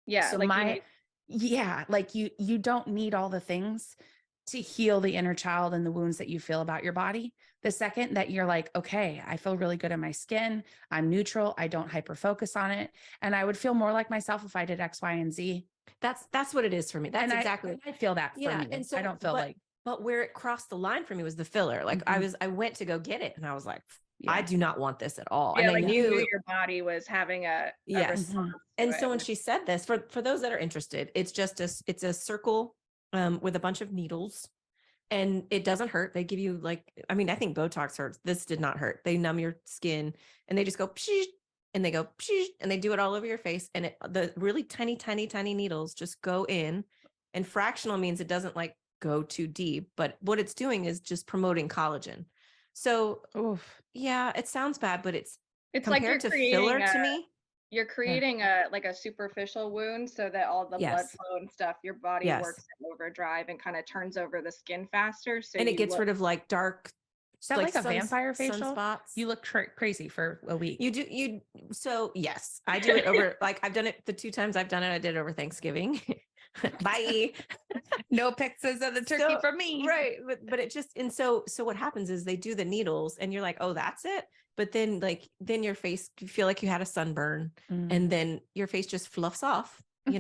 Yeah. So like you don't need all the things to heal the inner child and the wounds that you feel about your body. The second that you're like, okay, I feel really good in my skin, I'm neutral, I don't hyper focus on it, and I would feel more like myself if I did X, Y, and Z. That's what it is for me. That's And exactly. I feel that for me. And so I don't feel like, but where it crossed the line for me was the filler. Like Mhm. I went to go get it and I was like, yeah. I do not want this at all. yeah, And I like you knew knew your body was having a Yes. response to And it. so when she said this, for those that are interested, it's just it's a circle with a bunch of needles, and it doesn't hurt. They give you like, I mean, I think Botox hurts. This did not hurt. They numb your skin and they just go pshh, and they go pshh, and they do it all over your face. And the really tiny, tiny, tiny needles just go in. And fractional means it doesn't like go too deep, but what it's doing is just promoting collagen. So Oof. yeah, it sounds bad, but it's It's like you're compared to creating filler to me. you're creating a like a superficial wound so that all the blood Yes. flow and stuff, your body Yes. works in overdrive and kind of turns over the skin faster. So And it you gets look, rid of like dark, Is that like a vampire facial? sunspots. You look crazy for a week. So yes, I do it over, like I've done it the 2 times I've done it. I did it over Thanksgiving. Bye. No pictures of the turkey So- for me. Right. But it just, and so what happens is they do the needles and you're like, oh, that's it. But then then your face, you feel like you had a sunburn, Mm. and then your face just fluffs off, you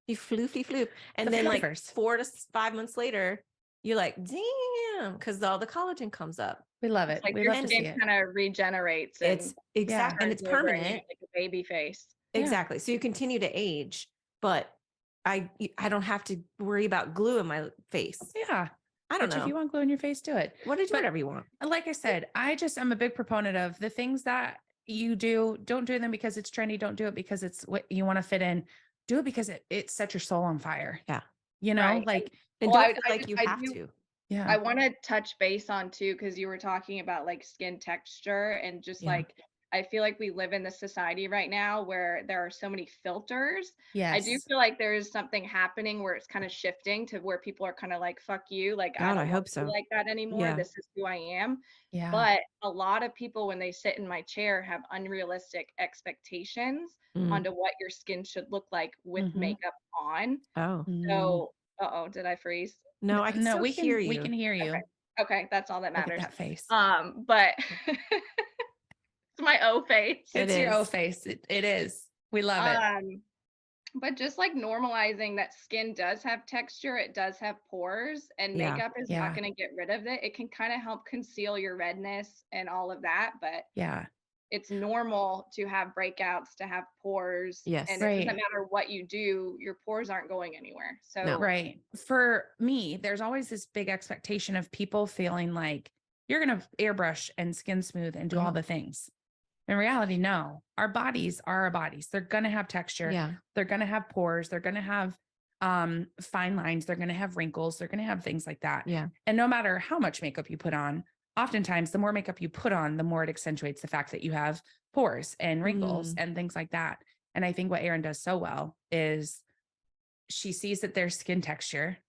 you floop. And The then like fluffers. 4 to 5 months later, you're like, damn, because all the collagen comes up. We love it. it's like We your love to see skin it. kind of regenerates and It's exact, and it's turns over and you permanent. get like a baby face. Yeah. Exactly. So you continue to age, but I don't have to worry about glue in my face. Yeah. I don't Which know. if you want glue in your face, do it. But whatever you want. Like I said, I'm a big proponent of the things that you do. Don't do them because it's trendy. Don't do it because it's what you want to fit in. Do it because it sets your soul on fire. Yeah. You know, Right. like, And Well, don't feel like you I have do- to. yeah. I want to touch base on too, because you were talking about like skin texture and just Yeah. like, I feel like we live in this society right now where there are so many filters. yes. I do feel like there is something happening where it's kind of shifting to where people are kind of like, fuck you. Like, God, I don't hope want to be so. like that anymore. Yeah. This is who I am. Yeah. But a lot of people, when they sit in my chair, have unrealistic expectations Mm. onto what your skin should look like with Mhm. makeup on. Oh So, did I freeze? no, I can still we hear you. We can hear you. Okay. Okay, that's all that Look at matters. that face. But it's my O face. It It's your O is. face. It is. We love it. But just like normalizing that skin does have texture, it does have pores, and Yeah. makeup is Yeah. not going to get rid of it. It can kind of help conceal your redness and all of that, but Yeah. it's normal to have breakouts, to have pores. Yes. And Right. it doesn't matter what you do, your pores aren't going anywhere. So No. Right. For me, there's always this big expectation of people feeling like you're going to airbrush and skin smooth and do all Mhm. the things. In reality, no. Our bodies are our bodies. They're going to have texture. Yeah. They're going to have pores. They're going to have fine lines. They're going to have wrinkles. They're going to have things like that. Yeah. And no matter how much makeup you put on, oftentimes the more makeup you put on, the more it accentuates the fact that you have pores and wrinkles and things like that. And I think what Erin does so well is she sees that there's skin texture,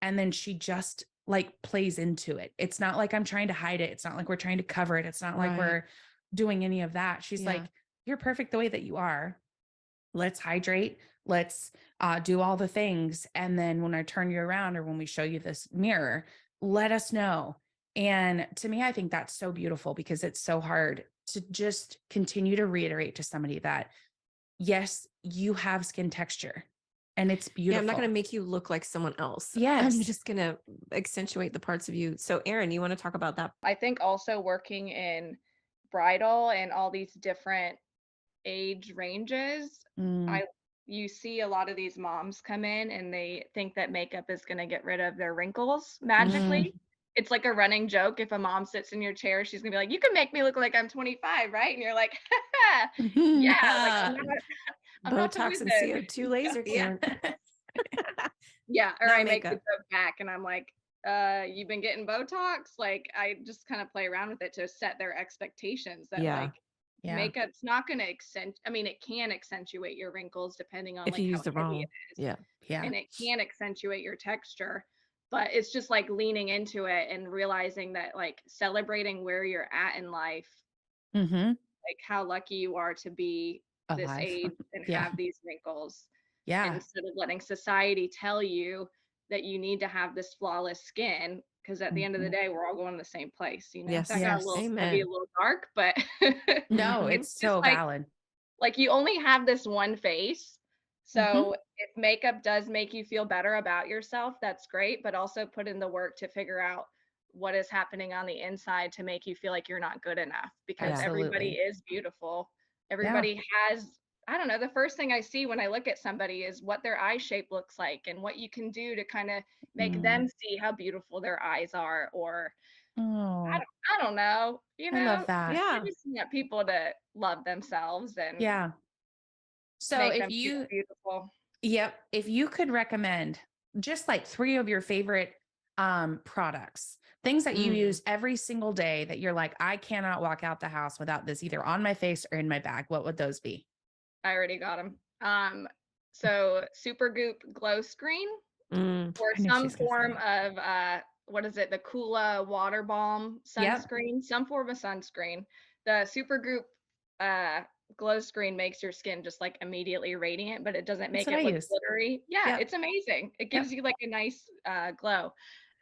and then she just like plays into it. It's not like I'm trying to hide it. It's not like we're trying to cover it. It's not like we're doing any of that. She's like, you're perfect the way that you are. Let's hydrate. Let's do all the things. And then when I turn you around or when we show you this mirror, let us know. And to me, I think that's so beautiful because it's so hard to just continue to reiterate to somebody that, yes, you have skin texture and it's beautiful. Yeah, I'm not going to make you look like someone else. Yes. I'm just going to accentuate the parts of you. So Erin, you want to talk about that? I think also working in bridal and all these different age ranges, Mm. you see a lot of these moms come in and they think that makeup is going to get rid of their wrinkles magically. It's like a running joke. If a mom sits in your chair, she's gonna be like, "You can make me look like I'm 25, right?" And you're like, "Yeah, like I'm not the Botox and wizard." CO2 laser Yeah. can't. Yeah, or Not I make the makeup. joke back and I'm like, you've been getting Botox?" Like I just kind of play around with it to set their expectations that like Yeah. makeup's not gonna I mean, it can accentuate your wrinkles depending on If like you how use the heavy wrong. it is. Yeah. Yeah. And it can accentuate your texture, but it's just like leaning into it and realizing that like celebrating where you're at in life, Mm-hmm. like how lucky you are to be this Alive. age and Yeah. have these wrinkles, Yeah. instead of letting society tell you that you need to have this flawless skin, because at the end of the Mhm. day we're all going to the same place, you know. Yes. That got a Yes. little Amen. a little dark, but No, Mhm. it's it's just so valid. like you only have this one face. Mhm. So if makeup does make you feel better about yourself, that's great, but also put in the work to figure out what is happening on the inside to make you feel like you're not good enough, because everybody Absolutely. is beautiful. Yeah. Everybody has, I don't know, the first thing I see when I look at somebody is what their eye shape looks like and what you can do to kind of make them see how beautiful their eyes are, or Oh, I don't know, you I love know, that. Yeah. I just want people to love themselves and Yeah. So make if them feel you, beautiful. yep, if you could recommend just like 3 of your favorite products, things that you Mm. use every single day that you're like, I cannot walk out the house without this either on my face or in my bag, what would those be? I already got them. So Supergoop Glow Screen, Mm. or I knew she some was gonna say form that. of what is it? The Kula Water Balm Yep. sunscreen, some form of sunscreen. The Supergoop uh glow screen makes your skin just like immediately radiant, but it doesn't That's make what I it look use. glittery. Yeah, Yep. it's amazing. It Yep. gives you like a nice glow.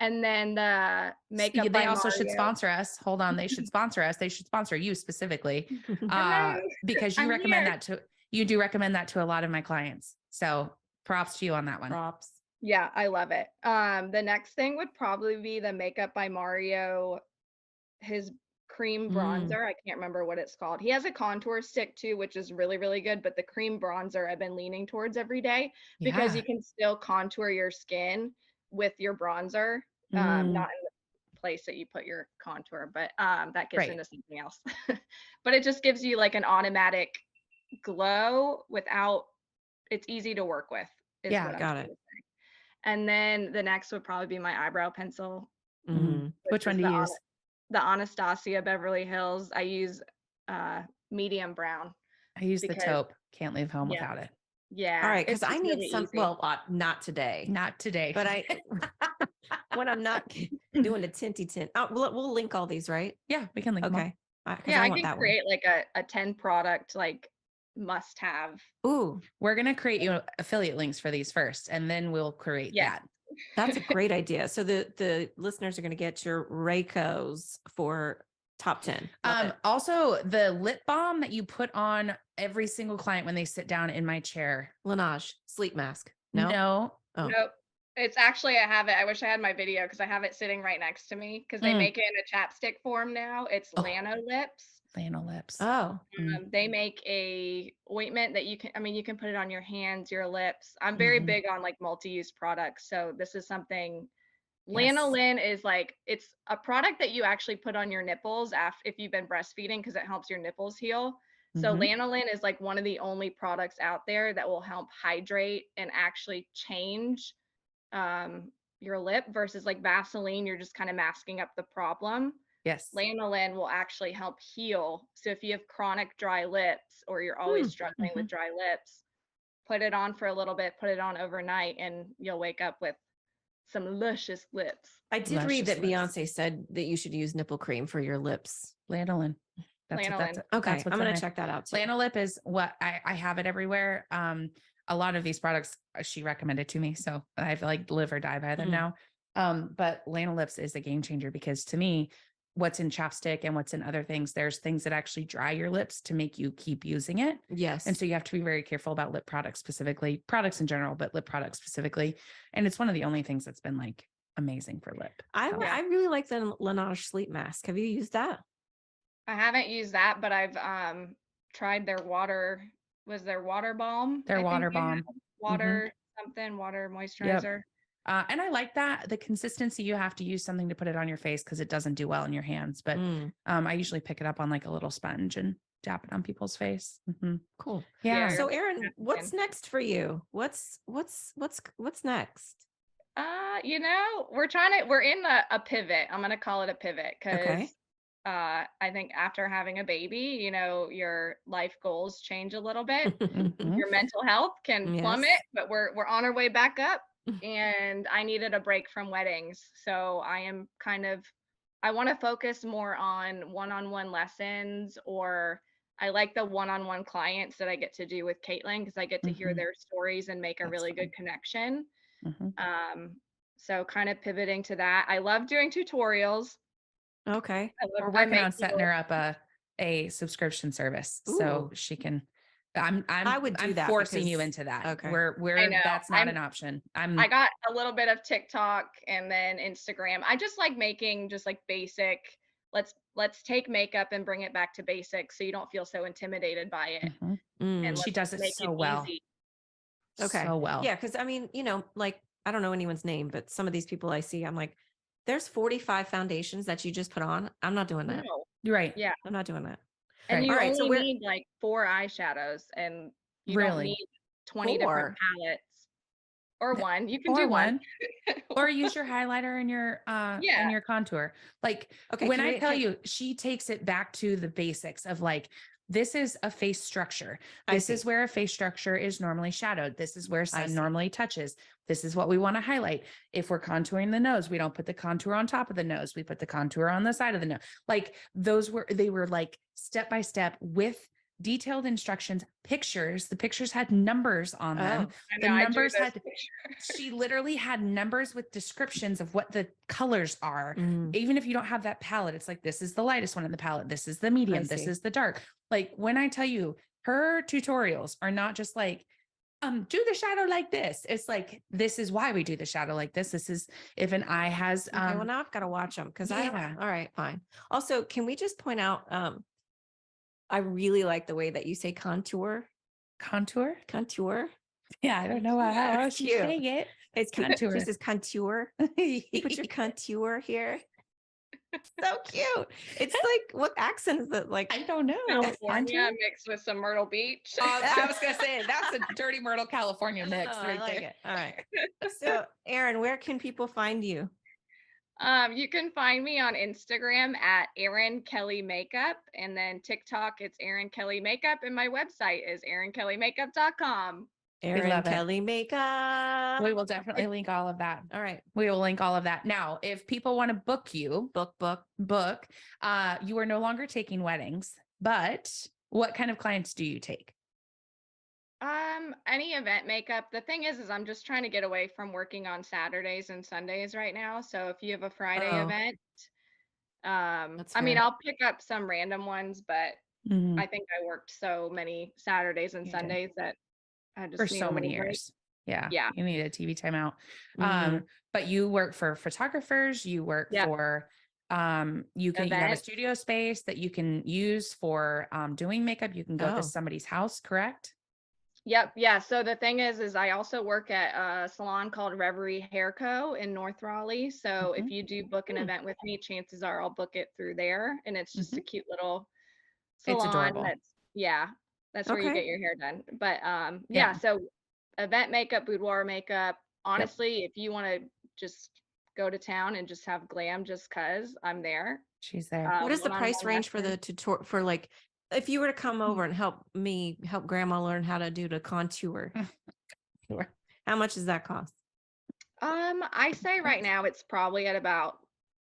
And then the Makeup They by also should Mario. sponsor us. Hold on. They should sponsor us. They should sponsor you specifically. Hello, Because I'm here. you do recommend that to a lot of my clients. So props to you on that one. Props. Yeah, I love it. The next thing would probably be the Makeup by Mario, his cream Mm. bronzer. I can't remember what it's called. He has a contour stick too, which is really, really good, but the cream bronzer I've been leaning towards every day, because Yeah. you can still contour your skin with your bronzer. Mm, Not in the place that you put your contour, but that gets right. into something else. But it just gives you like an automatic glow without, it's easy to work with, is Yeah. what I'm Got trying it. to say. And then the next would probably be my eyebrow pencil, Mm. which Which one is do you use? the Anastasia Beverly Hills. I use medium brown I use the because taupe. Can't leave home yeah, without it. All yeah, right, because it's I just need really some. easy. Well, not today, Not today. but I when I'm not doing a tinty tint. Oh, we'll link all these, right? Yeah, we can link them all. Okay, because Yeah, I I want can that one. create like a 10 product like must have. Ooh, We're going to create you affiliate links for these first, and then we'll create Yeah. that. that's a great idea. So the listeners are going to get your Raycos for top 10. Love it. Also the lip balm that you put on every single client when they sit down in my chair. Laneige sleep mask. No. No. Oh. Nope. It's actually, I have it. I wish I had my video because I have it sitting right next to me, because they make it in a chapstick form now. It's Oh. Lano Lips. Lano Lips. Oh. They make a ointment that you can, I mean, you can put it on your hands, your lips. I'm very big on like multi-use products. So this is something, Yes. lanolin is like, it's a product that you actually put on your nipples if you've been breastfeeding, because it helps your nipples heal. So Mhm. lanolin is like one of the only products out there that will help hydrate and actually change your lip, versus like Vaseline, you're just kind of masking up the problem. Yes. Lanolin will actually help heal. So if you have chronic dry lips or you're always struggling with dry lips, put it on for a little bit, put it on overnight, and you'll wake up with some luscious lips. I did read Luscious that lips. Beyonce said that you should use nipple cream for your lips. Lanolin. That's Lanolin. Okay, that's what's I'm in gonna there. check that out too. Lanolip is what I have it everywhere. A lot of these products she recommended to me, so I feel like live or die by them now. But Lanolips is a game changer because to me, what's in chapstick and what's in other things, there's things that actually dry your lips to make you keep using it. Yes. And so you have to be very careful about lip products specifically, products in general, but lip products specifically. And it's one of the only things that's been like amazing for lip. I health. I really like the Laneige sleep mask. Have you used that? I haven't used that, but I've tried their water. Was their water balm? Their I think water they had. balm. Water something, water Yep. moisturizer. And I like that. The consistency, you have to use something to put it on your face because it doesn't do well in your hands. But I usually pick it up on like a little sponge and dap it on people's face. Cool. Yeah. So Erin, what's next for you? What's next? You know, we're in a pivot. I'm gonna call it a pivot because Okay. I think after having a baby, you know, your life goals change a little bit. Mhm. Your mental health can plummet, Yes. but we're on our way back up. And I needed a break from weddings. So I want to focus more on one-on-one lessons, or I like the one-on-one clients that I get to do with Caitlin because I get to hear Mhm. their stories and make a That's really fun. good connection. Mhm. So kind of pivoting to that. I love doing tutorials. Okay. We're I working make on setting her up a subscription service so Ooh. she can. I would do I'm that forcing you because- into that. okay. We're I know. that's not an option. I got a little bit of TikTok and then Instagram. I just like making just like basic. Let's take makeup and bring it back to basics so you don't feel so intimidated by it. Mhm. And She let's does it make so it well. easy. Okay. So well. Yeah, because I mean, you know, like I don't know anyone's name, but some of these people I see, I'm like, there's 45 foundations that you just put on. I'm not doing that. No. You're right. Yeah. I'm not doing that. And Right. you All right, so only we're need like 4 eyeshadows and you don't Really. need 20 different 4. palettes or Yeah, one. You can or do one. or use your highlighter and Yeah. your contour. Like Okay, when can I we- tell can- you, she takes it back to the basics of like, this is a face structure. I This is see. where a face structure is normally shadowed. This is where sun see. normally touches. This is what we want to highlight. If we're contouring the nose, we don't put the contour on top of the nose. We put the contour on the side of the nose. Like they were like step by step with detailed instructions, pictures. The pictures had numbers on them. Oh. I The know, I drew numbers those had pictures. she literally had numbers with descriptions of what the colors are. Mm, Even if you don't have that palette, it's like, this is the lightest one in the palette. This is the medium. This see. is the dark. Like when I tell you her tutorials are not just like, do the shadow like this. It's like, this is why we do the shadow like this. This is if an eye has, okay, well now I've got to watch them because I yeah. all right, fine. Also, can we just point out I really like the way that you say contour. Contour. Yeah. I don't know how That's else you cute. say it. It's Contour. This is contour. You put your contour here. So cute. It's like, what accent is it? Like, I don't know. California mixed with some Myrtle Beach. I was going to say, that's a dirty Myrtle, California mix oh, right I like there. it. All right. So, Erin, where can people find you? You can find me on Instagram at Erin Kelly Makeup, and then TikTok, it's Erin Kelly Makeup, and my website is erinkellymakeup.com. Erin love it. Kelly Makeup. We will definitely link all of that. All right. We will link all of that. Now, if people want to book you, Book. you are no longer taking weddings, but what kind of clients do you take? Any event makeup. The thing is I'm just trying to get away from working on Saturdays and Sundays right now. So if you have a Friday Oh. event, That's I mean, fair. I'll pick up some random ones, but I think I worked so many Saturdays and You did. Sundays that I just For need so a many little break. years. Yeah. Yeah. You need a TV timeout. Mhm. But you work for photographers, you work Yep. for you have a Events. studio space that you can use for doing makeup. You can go Oh. to somebody's house, correct? Yep. Yeah. So the thing is I also work at a salon called Reverie Hair Co. in North Raleigh. So if you do book an event with me, chances are I'll book it through there. And it's just a cute little It's salon. adorable. That's where you Okay. get your hair done. But Yeah. yeah, so event makeup, boudoir makeup. Honestly, if you want to just go to town and just have glam just cause, I'm there. She's there. What is the One-on-one price range for the lessons. tutorial for like if you were to come over and help grandma learn how to do the contour? Sure. How much does that cost? I say right now it's probably at about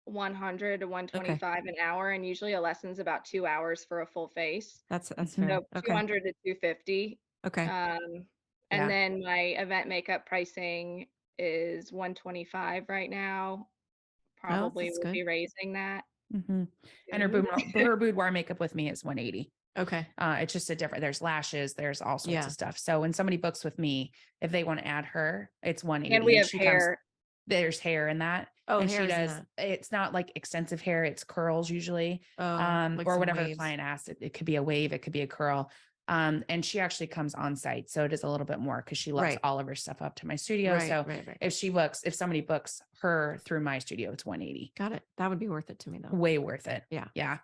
100 to Okay. 125 an hour, and usually a lesson's about 2 hours for a full face. That's Mhm. fair. So Okay. 200 to 250. Okay. And Yeah. then my event makeup pricing is 125 right now. Oh, Probably that's will be good. raising that And her soon. her boudoir makeup with me is 180. Okay. It's just a different, there's lashes, there's all sorts Yeah. of stuff. So when somebody books with me, if they want to add her, it's 180. And we have she comes, hair. there's hair in that. Oh, And hair she is in does, that. it's not like extensive hair, it's curls usually. Oh, like Or some whatever the waves. client asks. It could be a wave, it could be a curl. And she actually comes on site. So it is a little bit more because she looks Right. all of her stuff up to my studio. Right, So right. if somebody books her through my studio, it's 180. Got it. That would be worth it to me though. Way worth it. Yeah. Yeah.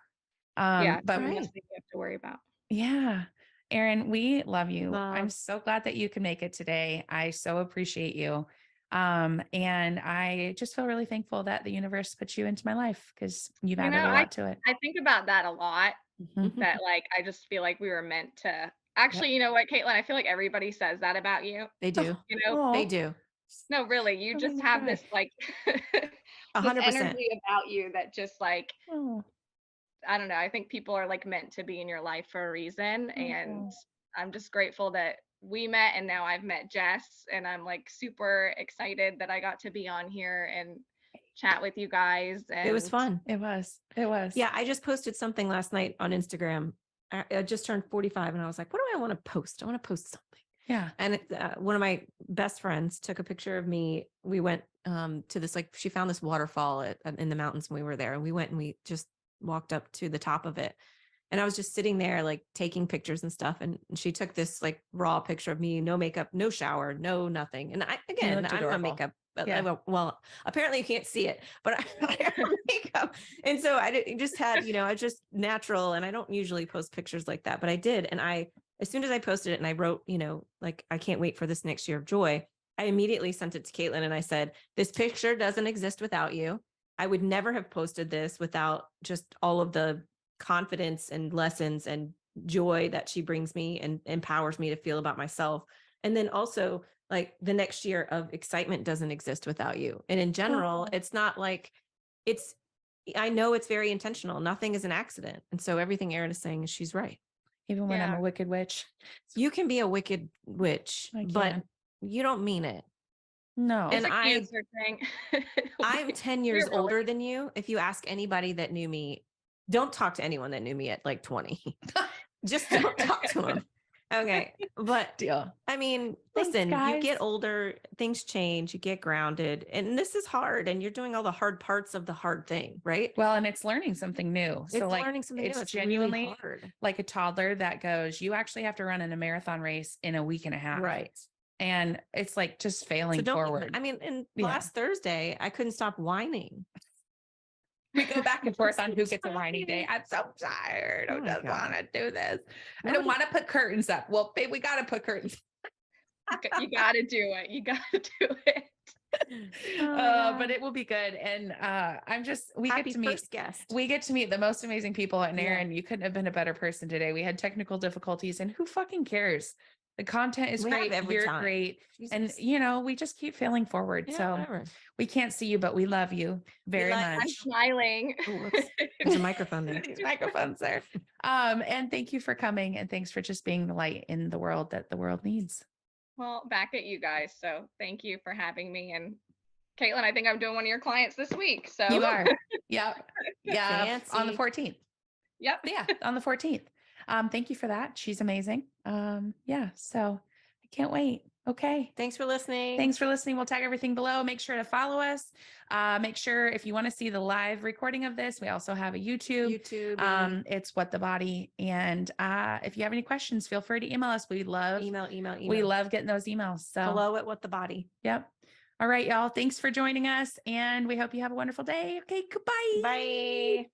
Yeah, But nothing Right. you have to worry about. yeah, Erin, we love you. I'm Love. so glad that you can make it today. I so appreciate you. And I just feel really thankful that the universe put you into my life because you've You added know, a I lot to it. I think about that a lot, Mhm. that, like, I just feel like we were meant to actually, you know what, Caitlin, I feel like everybody says that about you, They do. you know? They Oh, do. No, really, you I'm just gonna have cry. this, like, this 100%. energy about you that just, like, Oh, I don't know, I think people are, like, meant to be in your life for a reason, and oh. I'm just grateful that we met and now I've met Jess, and I'm, like, super excited that I got to be on here and chat with you guys, It was and fun. It was. It was. Yeah, I just posted something last night on Instagram. I just turned 45 and I was like, what do I want to post? I want to post something. Yeah. And one of my best friends took a picture of me. We went to this, like, she found this waterfall in the mountains when we were there. And we went and we just walked up to the top of it. And I was just sitting there, like, taking pictures and stuff. And she took this, like, raw picture of me, no makeup, no shower, no nothing. And You I'm looked not adorable. makeup, but Yeah. well, apparently you can't see it, but I wear makeup. And so just had, I was just natural. And I don't usually post pictures like that, but I did. And as soon as I posted it and I wrote, like, I can't wait for this next year of joy, I immediately sent it to Caitlin and I said, this picture doesn't exist without you. I would never have posted this without just all of the confidence and lessons and joy that she brings me and empowers me to feel about myself. And then also, like, the next year of excitement doesn't exist without you. And in general, Oh. it's not like I know it's very intentional. Nothing is an accident. And so everything Erin is saying, she's right. Even when I'm Yeah. a wicked witch. You can be a wicked witch, I but can. you don't mean it. No. it's And a cancer thing. I'm 10 years We're really- older than you. If you ask anybody that knew me, don't talk to anyone that knew me at like 20. Just don't talk to them. Okay. But Deal. I mean, Thanks, listen, you guys. get older, things change, you get grounded, and this is hard, and you're doing all the hard parts of the hard thing, right? Well, and it's learning something new. It's So like learning something new. it's It's genuinely really hard. like a toddler that goes, you actually have to run in a marathon race in a week and a half. Right. And it's like just failing So don't, forward. I mean, and Yeah. last Thursday, I couldn't stop whining. We go back and forth on who gets a whiny day. I'm so tired. I Oh my just God. want to do this. I don't want to put curtains up. Well, babe, we got to put curtains. You gotta do it. You gotta do it. But it will be good. And we Happy get to meet first guest. we get to meet the most amazing people. And Yeah. Erin, you couldn't have been a better person today. We had technical difficulties, and who fucking cares? The content is We have great. every You're time. great. Jesus. And we just keep failing forward. Yeah, So whatever. we can't see you, but we love you very love I'm much. smiling. Oh, whoops. There's a microphone there. These microphones there. And thank you for coming, and thanks for just being the light in the world that the world needs. Well, back at you guys. So thank you for having me. And Caitlin, I think I'm doing one of your clients this week. So You are. Yep. Yeah. On the Fancy. 14th. Yep. Yeah, on the 14th. Thank you for that. She's amazing. Yeah, so I can't wait. Okay. Thanks for listening. Thanks for listening. We'll tag everything below. Make sure to follow us. Make sure if you want to see the live recording of this, we also have a YouTube. YouTube. It's What the Body. And if you have any questions, feel free to email us. We love email. love getting those emails. So Hello at What the Body. Yep. All right, y'all. Thanks for joining us. And we hope you have a wonderful day. Okay, goodbye. Bye.